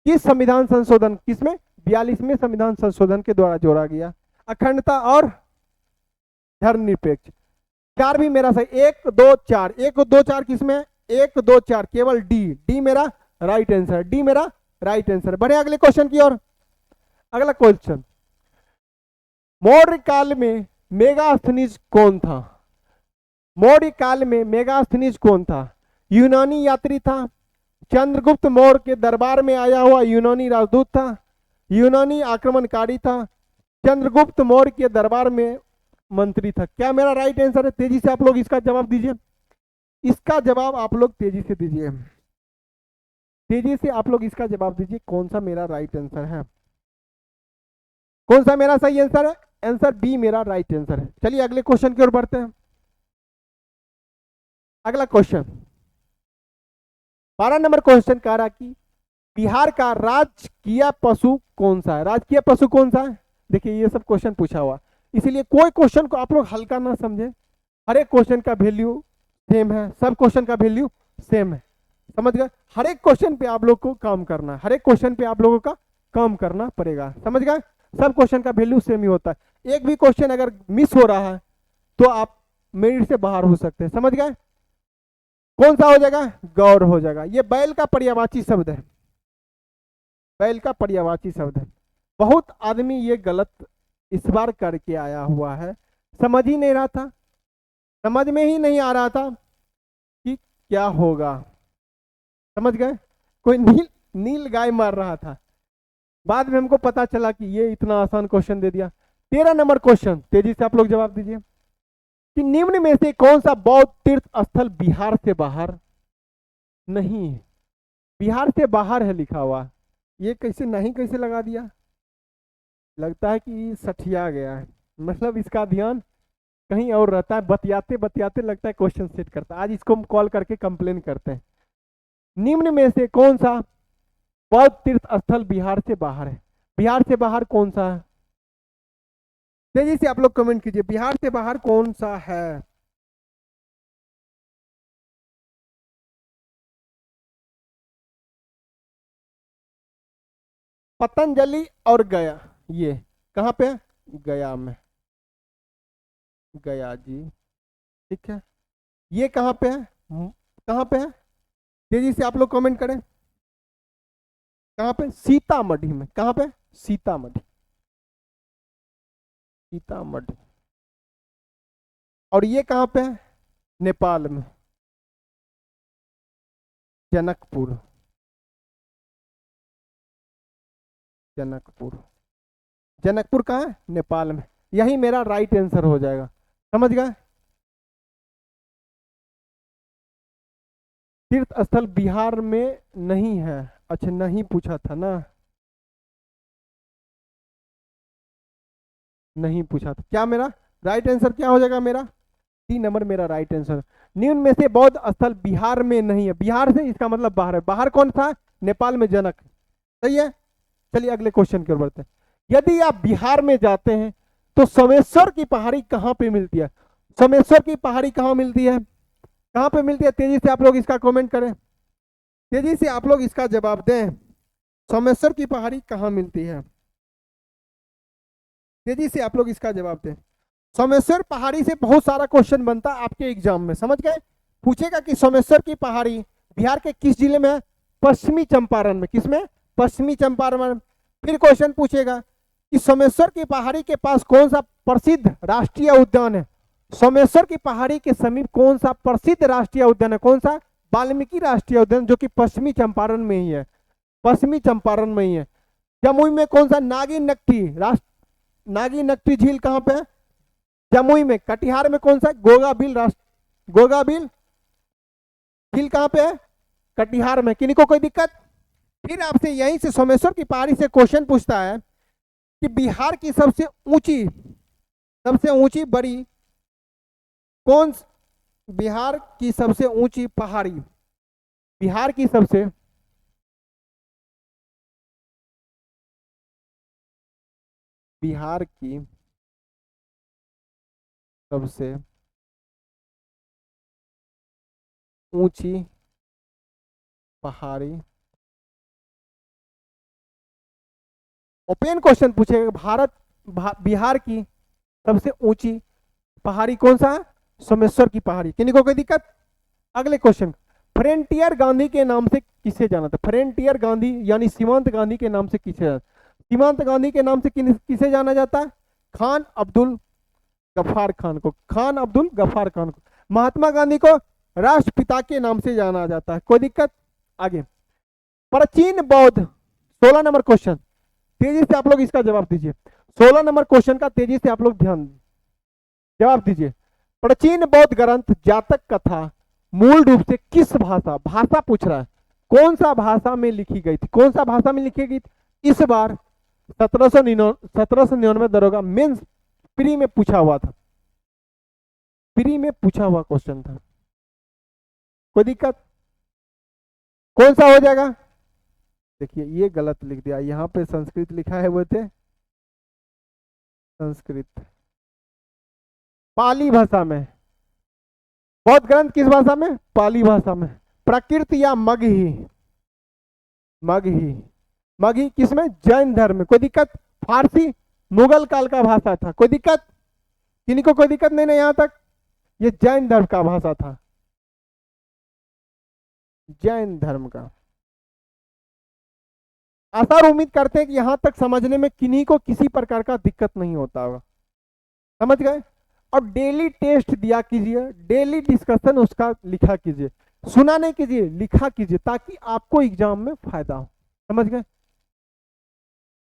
किस संविधान संशोधन, किसमें? 42वें संविधान संशोधन के द्वारा जोड़ा गया। अखंडता और धर्मनिरपेक्ष। 4 भी मेरा सही। 1 2 4, 1 2 4 किसमें? 1 2 4 केवल डी मेरा राइट आंसर, डी मेरा राइट आंसर। बढ़े अगले क्वेश्चन की ओर। अगला क्वेश्चन, मौर्य काल में मेगास्थनीज कौन था? मौर्य काल में मेगास्थनीज कौन था? यूनानी यात्री था, चंद्रगुप्त मौर्य के दरबार में आया हुआ यूनानी राजदूत था, यूनानी आक्रमणकारी था, चंद्रगुप्त मौर्य के दरबार में मंत्री था। क्या मेरा राइट आंसर है? तेजी से आप लोग इसका जवाब दीजिए। इसका जवाब आप लोग तेजी से दीजिए, तेजी से आप लोग इसका जवाब दीजिए। कौन सा मेरा राइट आंसर है? कौन सा मेरा सही आंसर है? आंसर बी मेरा राइट आंसर है। चलिए अगले क्वेश्चन की ओर बढ़ते हैं। अगला क्वेश्चन 12 नंबर क्वेश्चन कह रहा कि बिहार का राजकीय पशु कौन सा है? राजकीय पशु कौन सा है? देखिए ये सब क्वेश्चन पूछा हुआ, इसीलिए कोई क्वेश्चन को आप लोग हल्का ना समझे। हर एक क्वेश्चन का वैल्यू सेम है, सब क्वेश्चन का वैल्यू सेम है, समझ गए? हर एक क्वेश्चन पे आप लोग को काम करना है, हर एक क्वेश्चन पे आप लोगों का काम करना पड़ेगा, समझ गए? सब क्वेश्चन का वैल्यू सेम ही होता है। एक भी क्वेश्चन अगर मिस हो रहा है तो आप मेरिट से बाहर हो सकते हैं, समझ गए? कौन सा हो जाएगा? गौर हो जाएगा। ये बैल का पर्यायवाची शब्द है, बैल का पर्यायवाची शब्द है। बहुत आदमी ये गलत इस बार करके आया हुआ है, समझ ही नहीं रहा था, समझ में ही नहीं आ रहा था कि क्या होगा, समझ गए? कोई नील गाय मार रहा था, बाद में हमको पता चला कि ये इतना आसान क्वेश्चन दे दिया। 13 नंबर क्वेश्चन, तेजी से आप लोग जवाब दीजिए कि निम्न में से कौन सा बौद्ध तीर्थ स्थल बिहार से बाहर नहीं है? बिहार से बाहर है लिखा हुआ, ये कैसे नहीं कैसे लगा दिया? लगता है कि सठिया गया है, मतलब इसका ध्यान कहीं और रहता है, बतियाते बतियाते लगता है क्वेश्चन सेट करता है। आज इसको हम कॉल करके कंप्लेन करते हैं। निम्न में से कौन सा बौद्ध तीर्थ स्थल बिहार से बाहर है? बिहार से बाहर कौन सा है? तेजी से आप लोग कमेंट कीजिए, बिहार से बाहर कौन सा है? पतंजलि और गया, ये कहाँ पे है? गया में, गया जी, ठीक है। ये कहाँ पे है? कहाँ पे है? तेजी से आप लोग कमेंट करें, कहाँ पे? सीतामढ़ी में। कहाँ पे? सीतामढ़ी, सीतामढ़ी। और ये कहाँ पे है? नेपाल में, जनकपुर, जनकपुर। जनकपुर कहाँ है? नेपाल में। यही मेरा राइट आंसर हो जाएगा, समझ गए? तीर्थ स्थल बिहार में नहीं है, अच्छा नहीं पूछा था ना, नहीं पूछा था। क्या मेरा राइट आंसर क्या हो जाएगा? मेरा 3 नंबर मेरा राइट आंसर। निम्न में से बौद्ध स्थल बिहार में नहीं है, बिहार से इसका मतलब बाहर है। बाहर कौन था? नेपाल में जनक, सही है। चलिए अगले क्वेश्चन की ओर बढ़ते हैं। यदि आप बिहार में जाते हैं तो सोमेश्वर की पहाड़ी कहाँ पे मिलती है? सोमेश्वर की पहाड़ी कहाँ मिलती है? कहाँ पे मिलती है? तेजी से आप लोग इसका कमेंट करें, तेजी से आप लोग इसका जवाब दें। सोमेश्वर की पहाड़ी कहाँ मिलती है? तेजी से आप लोग इसका जवाब दें। सोमेश्वर पहाड़ी से बहुत सारा क्वेश्चन बनता है आपके एग्जाम में, समझ गए? पूछेगा कि सोमेश्वर की पहाड़ी बिहार के किस जिले में है? पश्चिमी चंपारण में। किसमें? पश्चिमी चंपारण। फिर क्वेश्चन पूछेगा कि सोमेश्वर की पहाड़ी के पास कौन सा प्रसिद्ध राष्ट्रीय उद्यान है? सोमेश्वर की पहाड़ी के समीप कौन सा प्रसिद्ध राष्ट्रीय उद्यान है? कौन सा? वाल्मीकि राष्ट्रीय उद्यान, जो कि पश्चिमी चंपारण में ही है, पश्चिमी चंपारण में ही है। जमुई में कौन सा? नागी नक्टी राष्ट्र, नागी नक्टी झील कहाँ पे है? जमुई में। कटिहार में कौन सा? गोगाबिल राष्ट्र, गोगाबिल झील कहाँ पे है? कटिहार में। किन्हीं को कोई दिक्कत? फिर आपसे यहीं से सोमेश्वर की पहाड़ी से क्वेश्चन पूछता है कि बिहार की सबसे ऊंची बड़ी कौन बिहार की सबसे ऊंची पहाड़ी, बिहार की सबसे बिहार की सबसे ऊंची पहाड़ी, ओपन क्वेश्चन पूछेगा। बिहार की सबसे ऊंची पहाड़ी कौन सा है? सोमेश्वर की पहाड़ी। किन्हीं को कोई दिक्कत? अगले क्वेश्चन, फ्रंटियर गांधी के नाम से किसे जाना था? फ्रंटियर गांधी यानी सीमांत गांधी के नाम से किसे जाना? सीमांत गांधी के नाम से किसे जाना जाता है? खान अब्दुल गफ्फार खान को, खान अब्दुल गफ्फार खान को। महात्मा गांधी को राष्ट्रपिता के नाम से जाना जाता है। कोई दिक्कत? आगे, प्राचीन बौद्ध, 16 नंबर क्वेश्चन, तेजी से आप लोग इसका जवाब दीजिए। 16 नंबर क्वेश्चन का तेजी से आप लोग ध्यान जवाब दीजिए। प्राचीन बौद्ध ग्रंथ जातक कथा मूल रूप से किस भाषा, भाषा पूछ रहा है, कौन सा भाषा में लिखी गई थी? कौन सा भाषा में लिखी गई थी? इस बार 1799 दरोगा मेंस प्री में पूछा हुआ था, प्री में पूछा हुआ क्वेश्चन था। कोई दिक्कत? कौन सा हो जाएगा? देखिए ये गलत लिख दिया, यहाँ पे संस्कृत लिखा है, वो थे संस्कृत, पाली भाषा में। बौद्ध ग्रंथ किस भाषा में? पाली भाषा में। प्रकृति या मगही, मगही, मगही किसमें? जैन धर्म में। कोई दिक्कत? फारसी मुगल काल का भाषा था। कोई दिक्कत? किन्हीं को कोई दिक्कत नहीं ना यहां तक? ये जैन धर्म का भाषा था, जैन धर्म का। आशा और उम्मीद करते हैं कि यहां तक समझने में किन्हीं को किसी प्रकार का दिक्कत नहीं होता होगा। समझ गए? अब डेली टेस्ट दिया कीजिए, डेली डिस्कशन उसका लिखा कीजिए, सुना नहीं कीजिए, लिखा कीजिए, ताकि आपको एग्जाम में फायदा हो। समझ गए?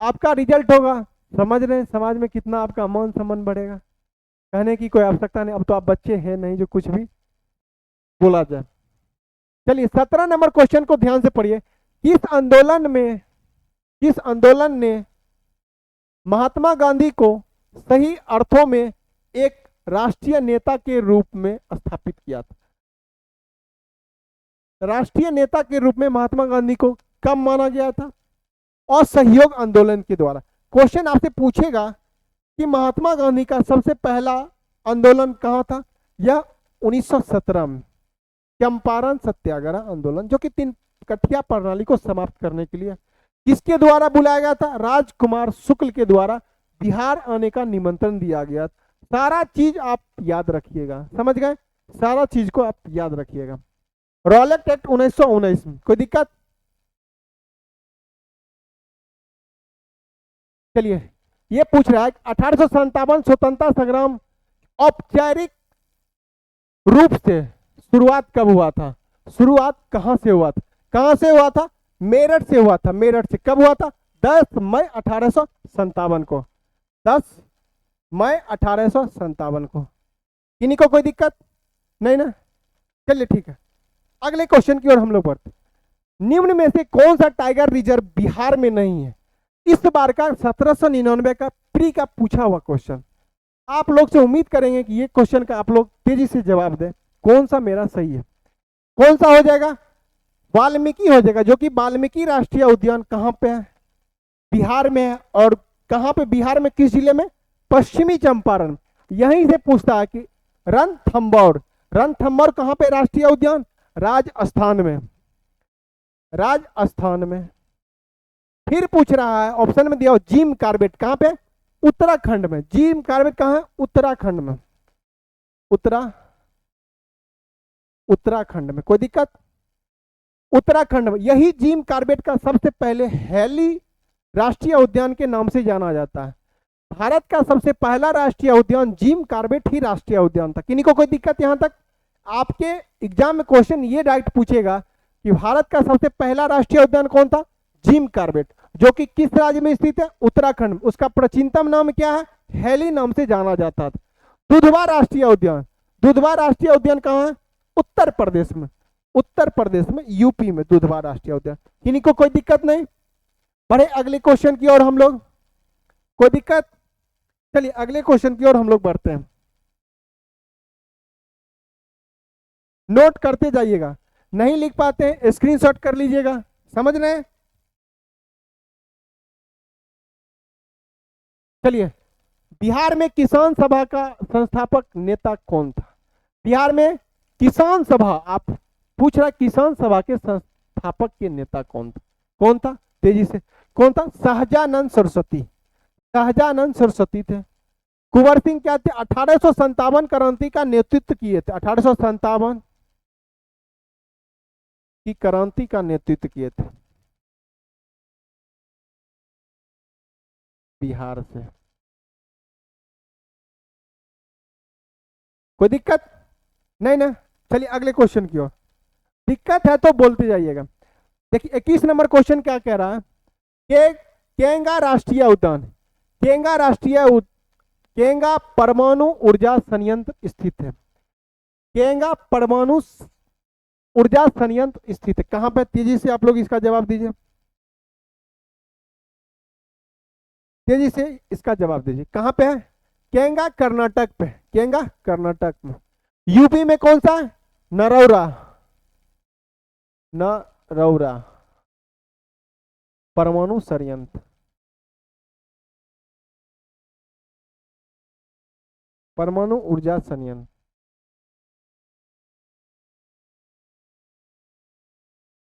आपका रिजल्ट होगा, समझ रहे हैं, समाज में कितना आपका मान सम्मान बढ़ेगा। कहने की कोई आवश्यकता नहीं, अब तो आप बच्चे हैं नहीं जो कुछ भी बोला जाए। चलिए 17 नंबर क्वेश्चन को ध्यान से पढ़िए। किस आंदोलन ने महात्मा गांधी को सही अर्थों में एक राष्ट्रीय नेता के रूप में स्थापित किया था? राष्ट्रीय नेता के रूप में महात्मा गांधी को कब माना गया था? असहयोग आंदोलन के द्वारा। क्वेश्चन आपसे पूछेगा कि महात्मा गांधी का सबसे पहला आंदोलन कहां था? यह 1917 में चंपारण सत्याग्रह आंदोलन, जो कि 3 कठिया प्रणाली को समाप्त करने के लिए किसके द्वारा बुलाया गया था? राजकुमार शुक्ल के द्वारा बिहार आने का निमंत्रण दिया गया। सारा चीज आप याद रखिएगा। समझ गए? सारा चीज को आप याद रखिएगा। रॉलेट एक्ट 1919 में। कोई दिक्कत? चलिए ये पूछ रहा है 1857 स्वतंत्रता संग्राम औपचारिक रूप से शुरुआत कब हुआ था? शुरुआत कहां से हुआ था? कहां से हुआ था? मेरठ से हुआ था। मेरठ से कब हुआ था? 10 मई 1857 को। 10 मई 1857 को। इन्हीं को कोई दिक्कत नहीं ना? चलिए ठीक है, अगले क्वेश्चन की ओर हम लोग बढ़ते। निम्न में से कौन सा टाइगर रिजर्व बिहार में नहीं है? इस बार का 1799 का प्री का पूछा हुआ क्वेश्चन। आप लोग से उम्मीद करेंगे कि ये क्वेश्चन का आप लोग तेजी से जवाब दें। कौन सा मेरा सही है? कौन सा हो जाएगा? वाल्मीकि हो जाएगा, जो कि वाल्मीकि राष्ट्रीय उद्यान कहां पे है? बिहार में है। और कहां पे? बिहार में किस जिले में? पश्चिमी चंपारण। यहीं से पूछता है कि रणथंभौर, रणथंभौर कहां पे राष्ट्रीय उद्यान? राजस्थान में, राजस्थान में। फिर पूछ रहा है, ऑप्शन में दिया हो जिम कार्बेट कहां पे? उत्तराखंड में। जिम कार्बेट कहां है? उत्तराखंड में, उत्तराखंड में। कोई दिक्कत? उत्तराखंड में। यही जिम कार्बेट का सबसे पहले हेली राष्ट्रीय उद्यान के नाम से जाना जाता है। भारत का सबसे पहला राष्ट्रीय उद्यान जिम कार्बेट ही राष्ट्रीय उद्यान था। किन्हीं को कोई दिक्कत? यहां तक आपके एग्जाम में क्वेश्चन ये डायरेक्ट पूछेगा कि भारत का सबसे पहला राष्ट्रीय उद्यान कौन था? जिम कार्बेट, जो कि किस राज्य में स्थित है? उत्तराखंड में। उसका प्राचीनतम नाम क्या है? हेली नाम से जाना जाता था। दुधवा राष्ट्रीय उद्यान, दुधवा राष्ट्रीय उद्यान कहाँ है? उत्तर प्रदेश में, उत्तर प्रदेश में, यूपी में दुधवा राष्ट्रीय उद्यान। किन्हीं को कोई दिक्कत नहीं? बढ़े अगले क्वेश्चन की ओर हम लोग। कोई दिक्कत? चलिए अगले क्वेश्चन की ओर हम लोग बढ़ते हैं। नोट करते जाइएगा, नहीं लिख पाते स्क्रीनशॉट कर लीजिएगा। समझ रहे हैं? चलिए, बिहार में किसान सभा का संस्थापक नेता कौन था? बिहार में किसान सभा, आप पूछ रहा किसान सभा के संस्थापक के नेता कौन था? कौन था? तेजी से, कौन था? सहजानंद सरस्वती। सहजानंद सरस्वती थे। कुंवर सिंह क्या थे? 1857 क्रांति का नेतृत्व किए थे। 1857 की क्रांति का नेतृत्व किए थे बिहार से। कोई दिक्कत नहीं ना? चलिए अगले क्वेश्चन की ओर। दिक्कत है तो बोलते जाइएगा। देखिए 21 नंबर क्वेश्चन क्या कह रहा है कि केंगा राष्ट्रीय उद्यान, केंगा केंगा परमाणु ऊर्जा संयंत्र स्थित है। केंगा परमाणु ऊर्जा संयंत्र स्थित है कहां पे? तेजी से आप लोग इसका जवाब दीजिए, तेजी से इसका जवाब दीजिए। कहां पे है? केंगा कर्नाटक पे, केंगा कर्नाटक में। यूपी में कौन सा? नरौरा, नरौरा परमाणु संयंत्र, परमाणु ऊर्जा संयंत्र।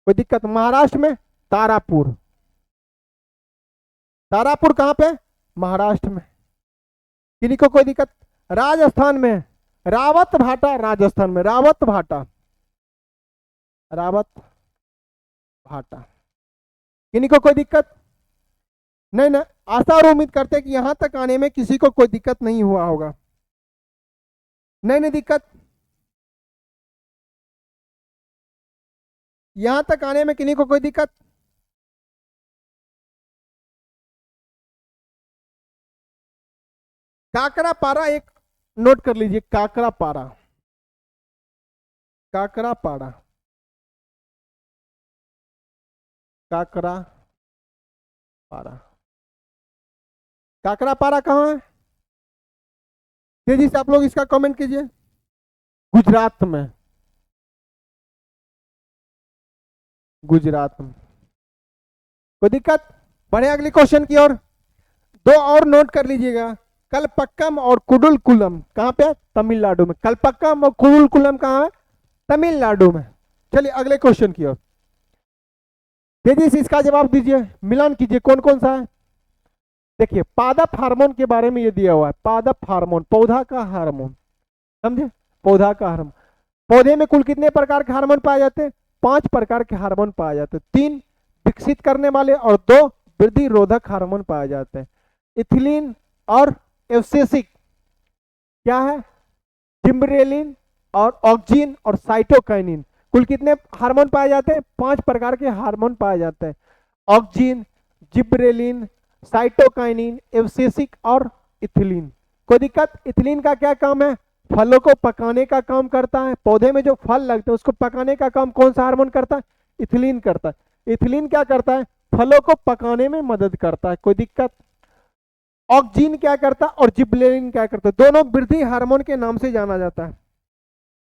कोई दिक्कत? महाराष्ट्र में तारापुर, तारापुर कहां पे? महाराष्ट्र में। किन्हीं को कोई दिक्कत? राजस्थान में रावत भाटा, राजस्थान में रावत भाटा, रावत भाटा। किन्हीं को कोई दिक्कत नहीं ना? आशा और उम्मीद करते हैं कि यहां तक आने में किसी को कोई दिक्कत नहीं हुआ होगा। नहीं दिक्कत? यहां तक आने में किन्हीं को कोई दिक्कत? काकरा पारा एक नोट कर लीजिए, काकरा पारा, काकरा पारा, काकरा पारा। काकरा पारा कहाँ है? तेजी से आप लोग इसका कमेंट कीजिए। गुजरात में, गुजरात में। कोई दिक्कत? बढ़े अगले क्वेश्चन की ओर। दो और नोट कर लीजिएगा, कलपक्कम और कुडुलकुलम कहां पे? तमिलनाडु में। कलपक्कम और कुडुलकुलम कहां है? तमिलनाडु में। चलिए अगले क्वेश्चन की ओर तेजी से इसका जवाब दीजिए, मिलान कीजिए कौन कौन सा है। देखिए पादप हार्मोन के बारे में ये दिया हुआ है, पादप हार्मोन, पौधा का हार्मोन, समझे? पौधा का हार्मोन। पौधे में कुल कितने प्रकार के हार्मोन पाए जाते हैं? 5 प्रकार के हार्मोन पाए जाते हैं। 3 विकसित करने वाले और 2 वृद्धि रोधक हार्मोन पाए जाते हैं। इथिलीन और एब्सिसिक क्या है? जिब्रेलिन और ऑक्सिन और साइटोकाइनिन। कुल कितने हार्मोन पाए जाते हैं? 5 प्रकार के हार्मोन पाए जाते हैं। ऑक्सिन, जिब्रेलिन, साइटोकाइनिन, एब्सिसिक और इथिलीन। कोई दिक्कत? इथिलीन का क्या काम है? फलों को पकाने का काम करता है। पौधे में जो फल लगते हैं उसको पकाने का काम कौन सा हार्मोन करता है? इथिलीन करता है। इथिलीन क्या करता है? फलों को पकाने में मदद करता है। कोई दिक्कत? ऑक्सिन क्या करता है और जिब्रेलिन क्या करता है? दोनों वृद्धि हार्मोन के नाम से जाना जाता है।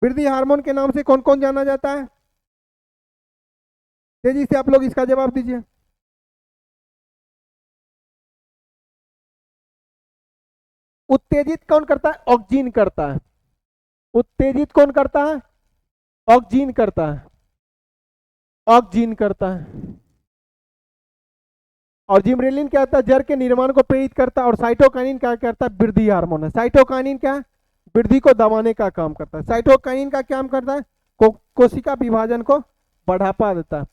वृद्धि हार्मोन के नाम से कौन कौन जाना जाता है? तेजी से आप लोग इसका जवाब दीजिए। उत्तेजित कौन करता है? ऑक्सिन करता है। उत्तेजित कौन करता है? ऑक्सिन करता है, ऑक्सिन करता है। और जिब्रेलिन क्या होता है? जड़ के निर्माण को प्रेरित करता है। और साइटोकाइनिन क्या करता है? वृद्धि हार्मोन है। साइटोकाइनिन क्या है? वृद्धि को दबाने का काम करता है। साइटोकाइनिन का काम करता है? कोशिका विभाजन को बढ़ावा देता है।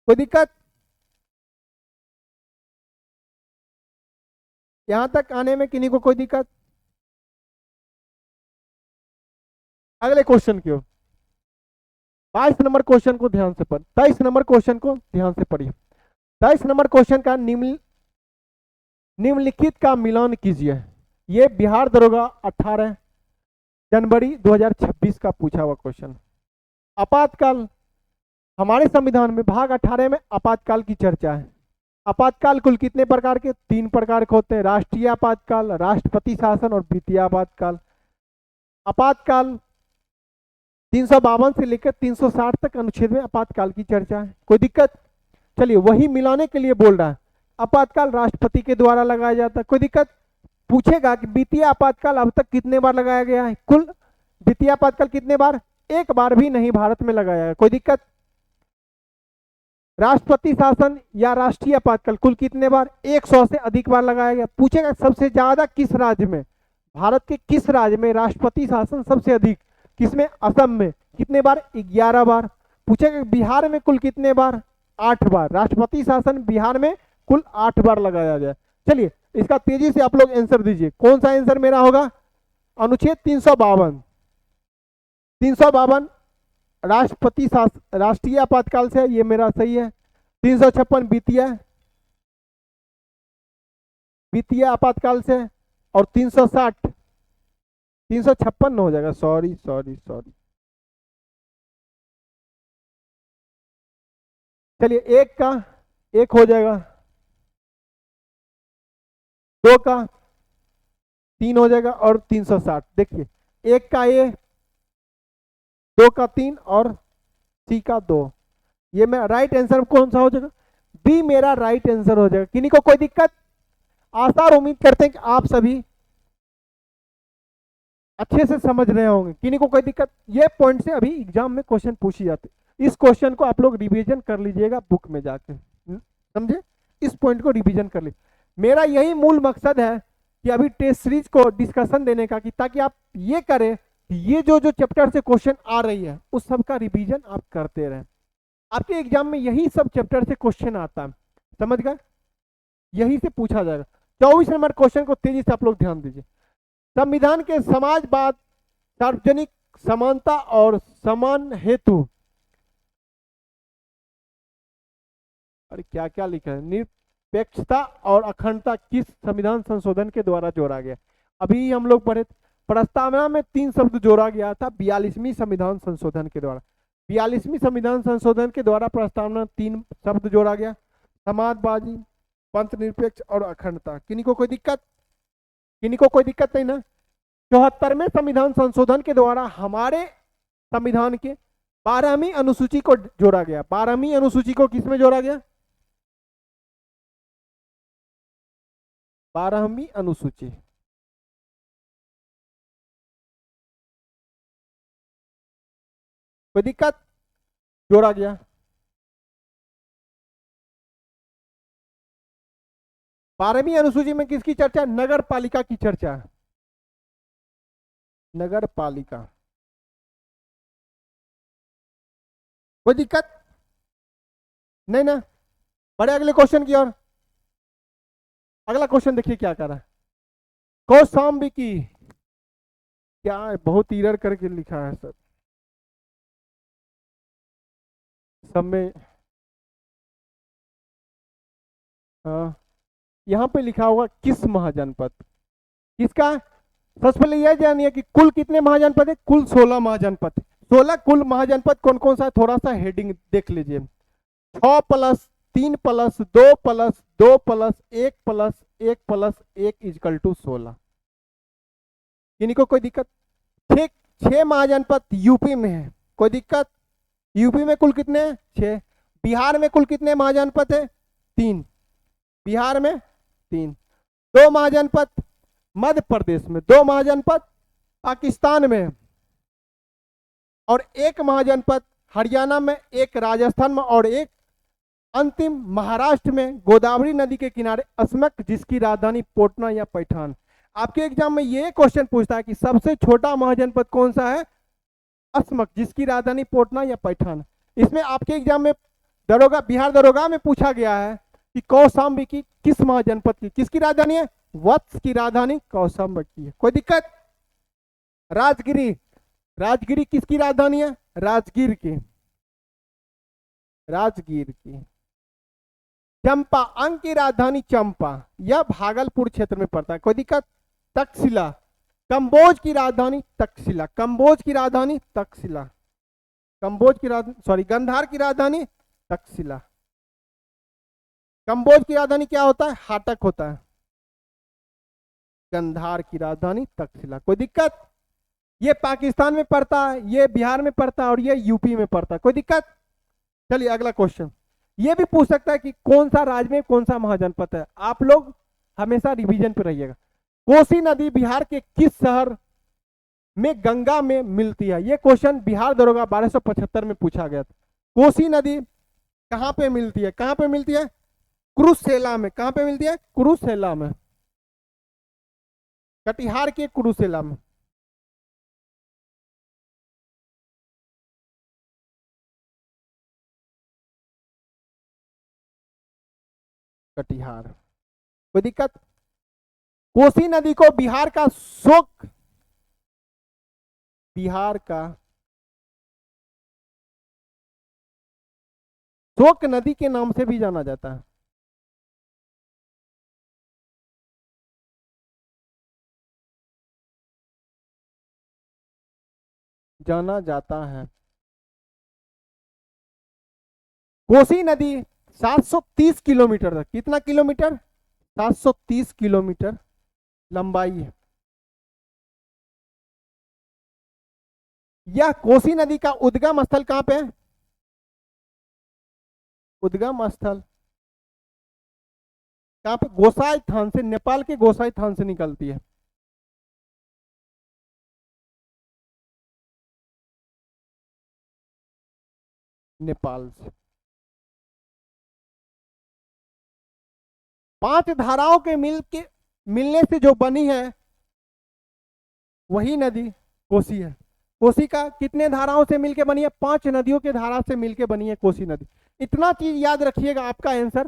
कोई दिक्कत? यहां तक आने में किन्हीं को कोई दिक्कत? अगले क्वेश्चन की ओर। 22 नंबर क्वेश्चन को ध्यान से पढ़, 23 नंबर क्वेश्चन को ध्यान से पढ़िए। 23 नंबर क्वेश्चन का निम्नलिखित का मिलान कीजिए। ये बिहार दरोगा 18 जनवरी 2026 का पूछा हुआ क्वेश्चन। आपातकाल, हमारे संविधान में भाग 18 में आपातकाल की चर्चा है। आपातकाल कुल कितने प्रकार के? 3 प्रकार के होते हैं, राष्ट्रीय आपातकाल, राष्ट्रपति शासन और वित्तीय आपातकाल। आपातकाल 352 से लेकर 360 तक अनुच्छेद में आपातकाल की चर्चा है। कोई दिक्कत? चलिए वही मिलाने के लिए बोल रहा है। आपातकाल राष्ट्रपति के द्वारा लगाया जाता है। कोई दिक्कत? पूछेगा कि वित्तीय आपातकाल अब तक कितने बार लगाया गया है? कुल वित्तीय आपातकाल कितने बार? एक बार भी नहीं भारत में लगाया है। कोई दिक्कत? राष्ट्रपति शासन या राष्ट्रीय आपातकाल कुल कितने बार? 100 से अधिक बार लगाया गया। पूछेगा सबसे ज्यादा किस राज्य में, भारत के किस राज्य में राष्ट्रपति शासन सबसे अधिक? किसमें? असम में। कितने बार? 11 बार। पूछेगा बिहार में कुल कितने बार? 8 बार। राष्ट्रपति शासन बिहार में कुल 8 बार लगाया गया। चलिए इसका तेजी से आप लोग आंसर दीजिए, कौन सा आंसर मेरा होगा? अनुच्छेद 352। 352 राष्ट्रपति शासन राष्ट्रीय आपातकाल से, ये मेरा सही है। 356 वित्तीय आपातकाल से, और 360 356 हो जाएगा, सॉरी। चलिए एक का एक हो जाएगा, 2 का 3 हो जाएगा, और 360। देखिए 1 का A, 2 का 3 और C का 2। ये मेरा राइट आंसर कौन सा हो जाएगा? बी मेरा राइट आंसर हो जाएगा। किन्हीं को कोई दिक्कत? आशा और उम्मीद करते हैं कि आप सभी अच्छे से समझ रहे होंगे। किन्हीं को कोई दिक्कत? ये पॉइंट से अभी एग्जाम में क्वेश्चन पूछी जाते, इस क्वेश्चन को आप लोग रिवीजन कर लीजिएगा बुक में जाके, समझे? इस पॉइंट को रिवीजन कर लीजिए। मेरा यही मूल मकसद है कि अभी टेस्ट सीरीज को डिस्कशन देने का, कि ताकि आप ये करें कि ये जो चैप्टर से क्वेश्चन आ रही है उस सब का रिवीजन आप करते रहें। आपके एग्जाम में यही सब चैप्टर से क्वेश्चन आता है, समझ गए? यही से पूछा जाएगा। 24 नंबर क्वेश्चन को तेजी से आप लोग ध्यान दीजिए। संविधान के समाजवाद, सार्वजनिक समानता और समान हेतु, अरे क्या क्या लिखा है, निरपेक्षता और अखंडता किस संविधान संशोधन के द्वारा जोड़ा गया? अभी हम लोग पढ़े प्रस्तावना में 3 शब्द जोड़ा गया था 42वीं संविधान संशोधन के द्वारा। 42वीं संविधान संशोधन के द्वारा प्रस्तावना 3 शब्द जोड़ा गया, समाजवादी, पंथ निरपेक्ष और अखंडता। किन्हीं को कोई दिक्कत? किन्हीं को कोई दिक्कत नहीं ना? 74वें संविधान संशोधन के द्वारा हमारे संविधान के 12वीं अनुसूची को जोड़ा गया। 12वीं अनुसूची को किसमें जोड़ा गया? 12वीं अनुसूची। कोई दिक्कत? जोड़ा गया। बारहवीं अनुसूची में किसकी चर्चा? नगर पालिका की चर्चा। नगर पालिका। कोई दिक्कत नहीं ना? बढ़े अगले क्वेश्चन की ओर। अगला क्वेश्चन देखिए क्या कर रहा है। कौशाम्बी, क्या बहुत ईरर करके लिखा है सर, सब में यहाँ पे लिखा होगा किस महाजनपद, किसका? सबसे पहले यह जानिए कि कुल कितने महाजनपद है? कुल 16 महाजनपद। 16 कुल महाजनपद कौन कौन सा है? थोड़ा सा हेडिंग देख लीजिए। 6 + 3 + 2 + 2 + 1 + 1 + 1 = 16। इन्हीं को कोई दिक्कत? 6 महाजनपद यूपी में है। कोई दिक्कत? यूपी में कुल कितने हैं? 6। बिहार में कुल कितने महाजनपद है? 3। बिहार में 3। 2 महाजनपद मध्य प्रदेश में, 2 महाजनपद पाकिस्तान में, और 1 महाजनपद हरियाणा में, 1 राजस्थान में, और 1 अंतिम महाराष्ट्र में गोदावरी नदी के किनारे अस्मक, जिसकी राजधानी पटना या पैठान। आपके एग्जाम में ये क्वेश्चन पूछता है कि सबसे छोटा महाजनपद कौन सा है? अस्मक, जिसकी राजधानी पटना या पैठान। इसमें आपके एग्जाम में दरोगा, बिहार दरोगा में पूछा गया है कि कौशाम्बी की किस महाजनपद की, किसकी राजधानी है? वत्स की राजधानी कौशाम्बी की है। कोई दिक्कत? राजगिरी, राजगिरी किसकी राजधानी है? राजगीर की, राजगीर की। चंपा, अंग की राजधानी चंपा, यह भागलपुर क्षेत्र में पड़ता है। कोई दिक्कत? तक्षशिला, कंबोज की राजधानी तक्षशिला, कंबोज की राजधानी तक्षशिला, कंबोज की राजधानी, सॉरी, गंधार की राजधानी तक्षशिला। कंबोज की राजधानी क्या होता है? हाटक होता है। गंधार की राजधानी तक्षशिला। कोई दिक्कत? ये पाकिस्तान में पड़ता है, ये बिहार में पड़ता है और ये यूपी में पड़ता है। कोई दिक्कत? चलिए अगला क्वेश्चन। ये भी पूछ सकता है कि कौन सा राज्य में कौन सा महाजनपद है। आप लोग हमेशा रिवीजन पे रहिएगा। कोसी नदी बिहार के किस शहर में गंगा में मिलती है? ये क्वेश्चन बिहार दरोगा 1275 में पूछा गया था। कोसी नदी कहां पे मिलती है? कहां पे मिलती है? कुरुसेला में। कहां पे मिलती है? कुरुसेला में, कटिहार के कुरुसेला में। कटिहार। कोई दिक्कत? कोसी नदी को बिहार का शोक, बिहार का शोक नदी के नाम से भी जाना जाता है। जाना जाता है। कोसी नदी 730 किलोमीटर तक, कितना किलोमीटर? 730 किलोमीटर लंबाई है। यह कोसी नदी का उद्गम स्थल कहां पे है? उद्गम स्थल कहां पे? गोसाई थान से, नेपाल के गोसाई थान से निकलती है। नेपाल से। 5 धाराओं के मिलने से जो बनी है वही नदी कोसी है। कोसी का कितने धाराओं से मिलके बनी है? 5 नदियों के धारा से मिलके बनी है कोसी नदी। इतना चीज याद रखिएगा, आपका आंसर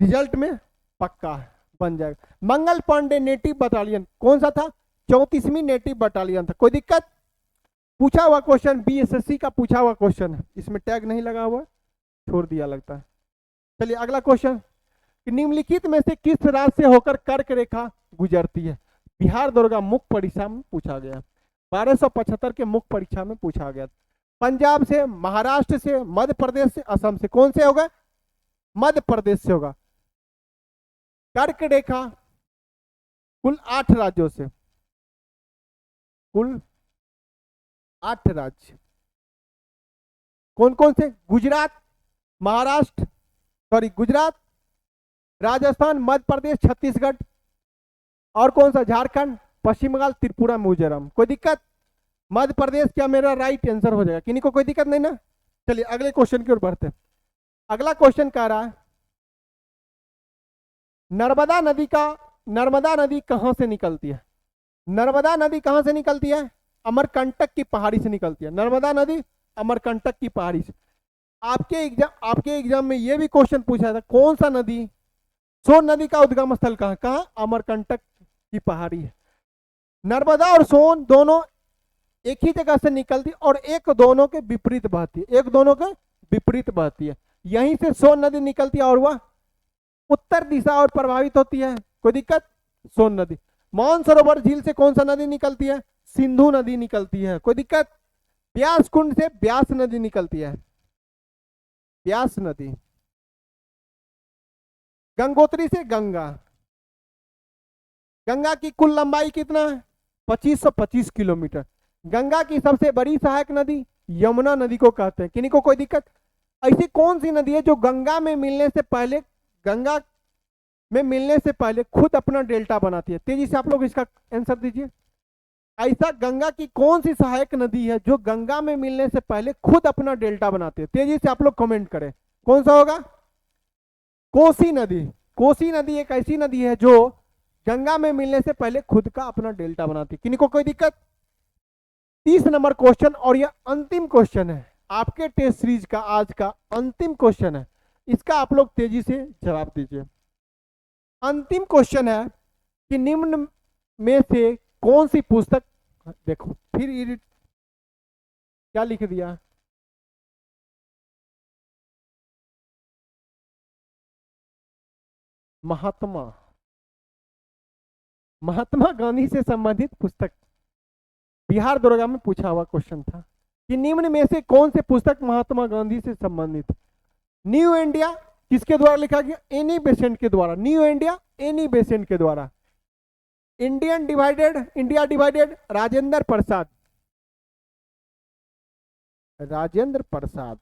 रिजल्ट में पक्का है, बन जाएगा। मंगल पांडे नेटिव बटालियन कौन सा था? 34वीं नेटिव बटालियन था। कोई दिक्कत? पूछा हुआ क्वेश्चन, बीएसएससी का पूछा हुआ क्वेश्चन है, इसमें टैग नहीं लगा हुआ, छोड़ दिया लगता है। चलिए अगला क्वेश्चन। निम्नलिखित में से किस राज्य से होकर कर्क रेखा गुजरती है? बिहार दरोगा मुख्य परीक्षा में पूछा गया, 1275 के मुख्य परीक्षा में पूछा गया। पंजाब से, महाराष्ट्र से, मध्य प्रदेश से, असम से। कौन से होगा? मध्य प्रदेश से होगा। कर्क रेखा कुल 8 राज्यों से, कुल 8 राज्य। कौन कौन से? गुजरात, महाराष्ट्र, सॉरी गुजरात, राजस्थान, मध्य प्रदेश, छत्तीसगढ़ और कौन सा? झारखंड, पश्चिम बंगाल, त्रिपुरा, मिजोरम। कोई दिक्कत? मध्य प्रदेश क्या मेरा राइट आंसर हो जाएगा? किन्हीं को कोई दिक्कत नहीं ना? चलिए अगले क्वेश्चन की ओर बढ़ते हैं। अगला क्वेश्चन कह रहा है नर्मदा नदी कहां से निकलती है? नर्मदा नदी कहां से निकलती है? अमरकंटक की पहाड़ी से निकलती है। नर्मदा नदी अमरकंटक की पहाड़ी से। आपके एग्जाम में यह भी क्वेश्चन पूछा था, कौन सा नदी, सोन नदी का उद्गम स्थल कहां? कहां? अमरकंटक की पहाड़ी है। नर्मदा और सोन दोनों एक ही जगह से निकलती और एक दोनों के विपरीत बहती है, एक दोनों के विपरीत बहती है। यहीं से सोन नदी निकलती है और वह उत्तर दिशा और प्रभावित होती है। कोई दिक्कत? सोन नदी। मानसरोवर झील से कौन सा नदी निकलती है? सिंधु नदी निकलती है। कोई दिक्कत? ब्यास कुंड से ब्यास नदी निकलती है, ब्यास नदी। गंगोत्री से गंगा। गंगा की कुल लंबाई कितना है? 2525 किलोमीटर। गंगा की सबसे बड़ी सहायक नदी यमुना नदी को कहते हैं। किन्हीं को कोई दिक्कत? ऐसी कौन सी नदी है जो गंगा में मिलने से पहले खुद अपना डेल्टा बनाती है? तेजी से आप लोग इसका आंसर दीजिए। ऐसा गंगा की कौन सी सहायक नदी है जो गंगा में मिलने से पहले खुद अपना डेल्टा बनाती है? तेजी से आप लोग कमेंट करें, कौन सा होगा? कोसी नदी। कोसी नदी एक ऐसी नदी है जो गंगा में मिलने से पहले खुद का अपना डेल्टा बनाती है। किन्हीं को कोई दिक्कत? 30 नंबर क्वेश्चन और यह अंतिम क्वेश्चन है आपके टेस्ट सीरीज का, आज का अंतिम क्वेश्चन है। इसका आप लोग तेजी से जवाब दीजिए। अंतिम क्वेश्चन है कि निम्न में से कौन सी पुस्तक, देखो फिर क्या लिख दिया, महात्मा गांधी से संबंधित पुस्तक। बिहार दरोगा में पूछा हुआ क्वेश्चन था कि निम्न में से कौन से पुस्तक महात्मा गांधी से संबंधित? न्यू इंडिया किसके द्वारा लिखा गया? एनी बेसेंट के द्वारा। न्यू इंडिया एनी बेसेंट के द्वारा। India divided, Rajendra Prasad. Rajendra Prasad.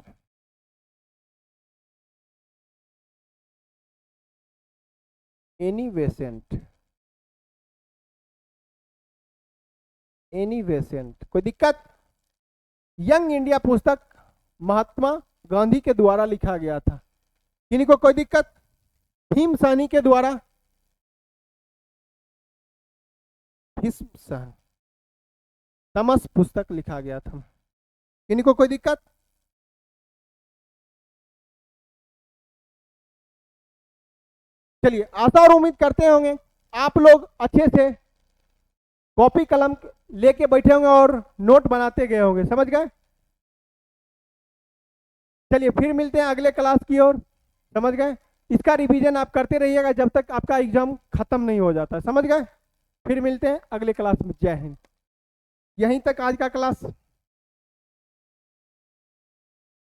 Annie Besant. Annie Besant, कोई दिक्कत? यंग इंडिया पुस्तक महात्मा गांधी के द्वारा लिखा गया था। किन्हीं को कोई दिक्कत? भीम सानी के द्वारा। भीष्म तमस पुस्तक लिखा गया था। किन्हीं को कोई दिक्कत? चलिए, आशा और उम्मीद करते होंगे आप लोग अच्छे से कॉपी कलम लेके बैठे होंगे और नोट बनाते गए होंगे, समझ गए? चलिए फिर मिलते हैं अगले क्लास की ओर, समझ गए? इसका रिवीजन आप करते रहिएगा जब तक आपका एग्जाम खत्म नहीं हो जाता, समझ गए? फिर मिलते हैं अगले क्लास में। जय हिंद। यहीं तक आज का क्लास।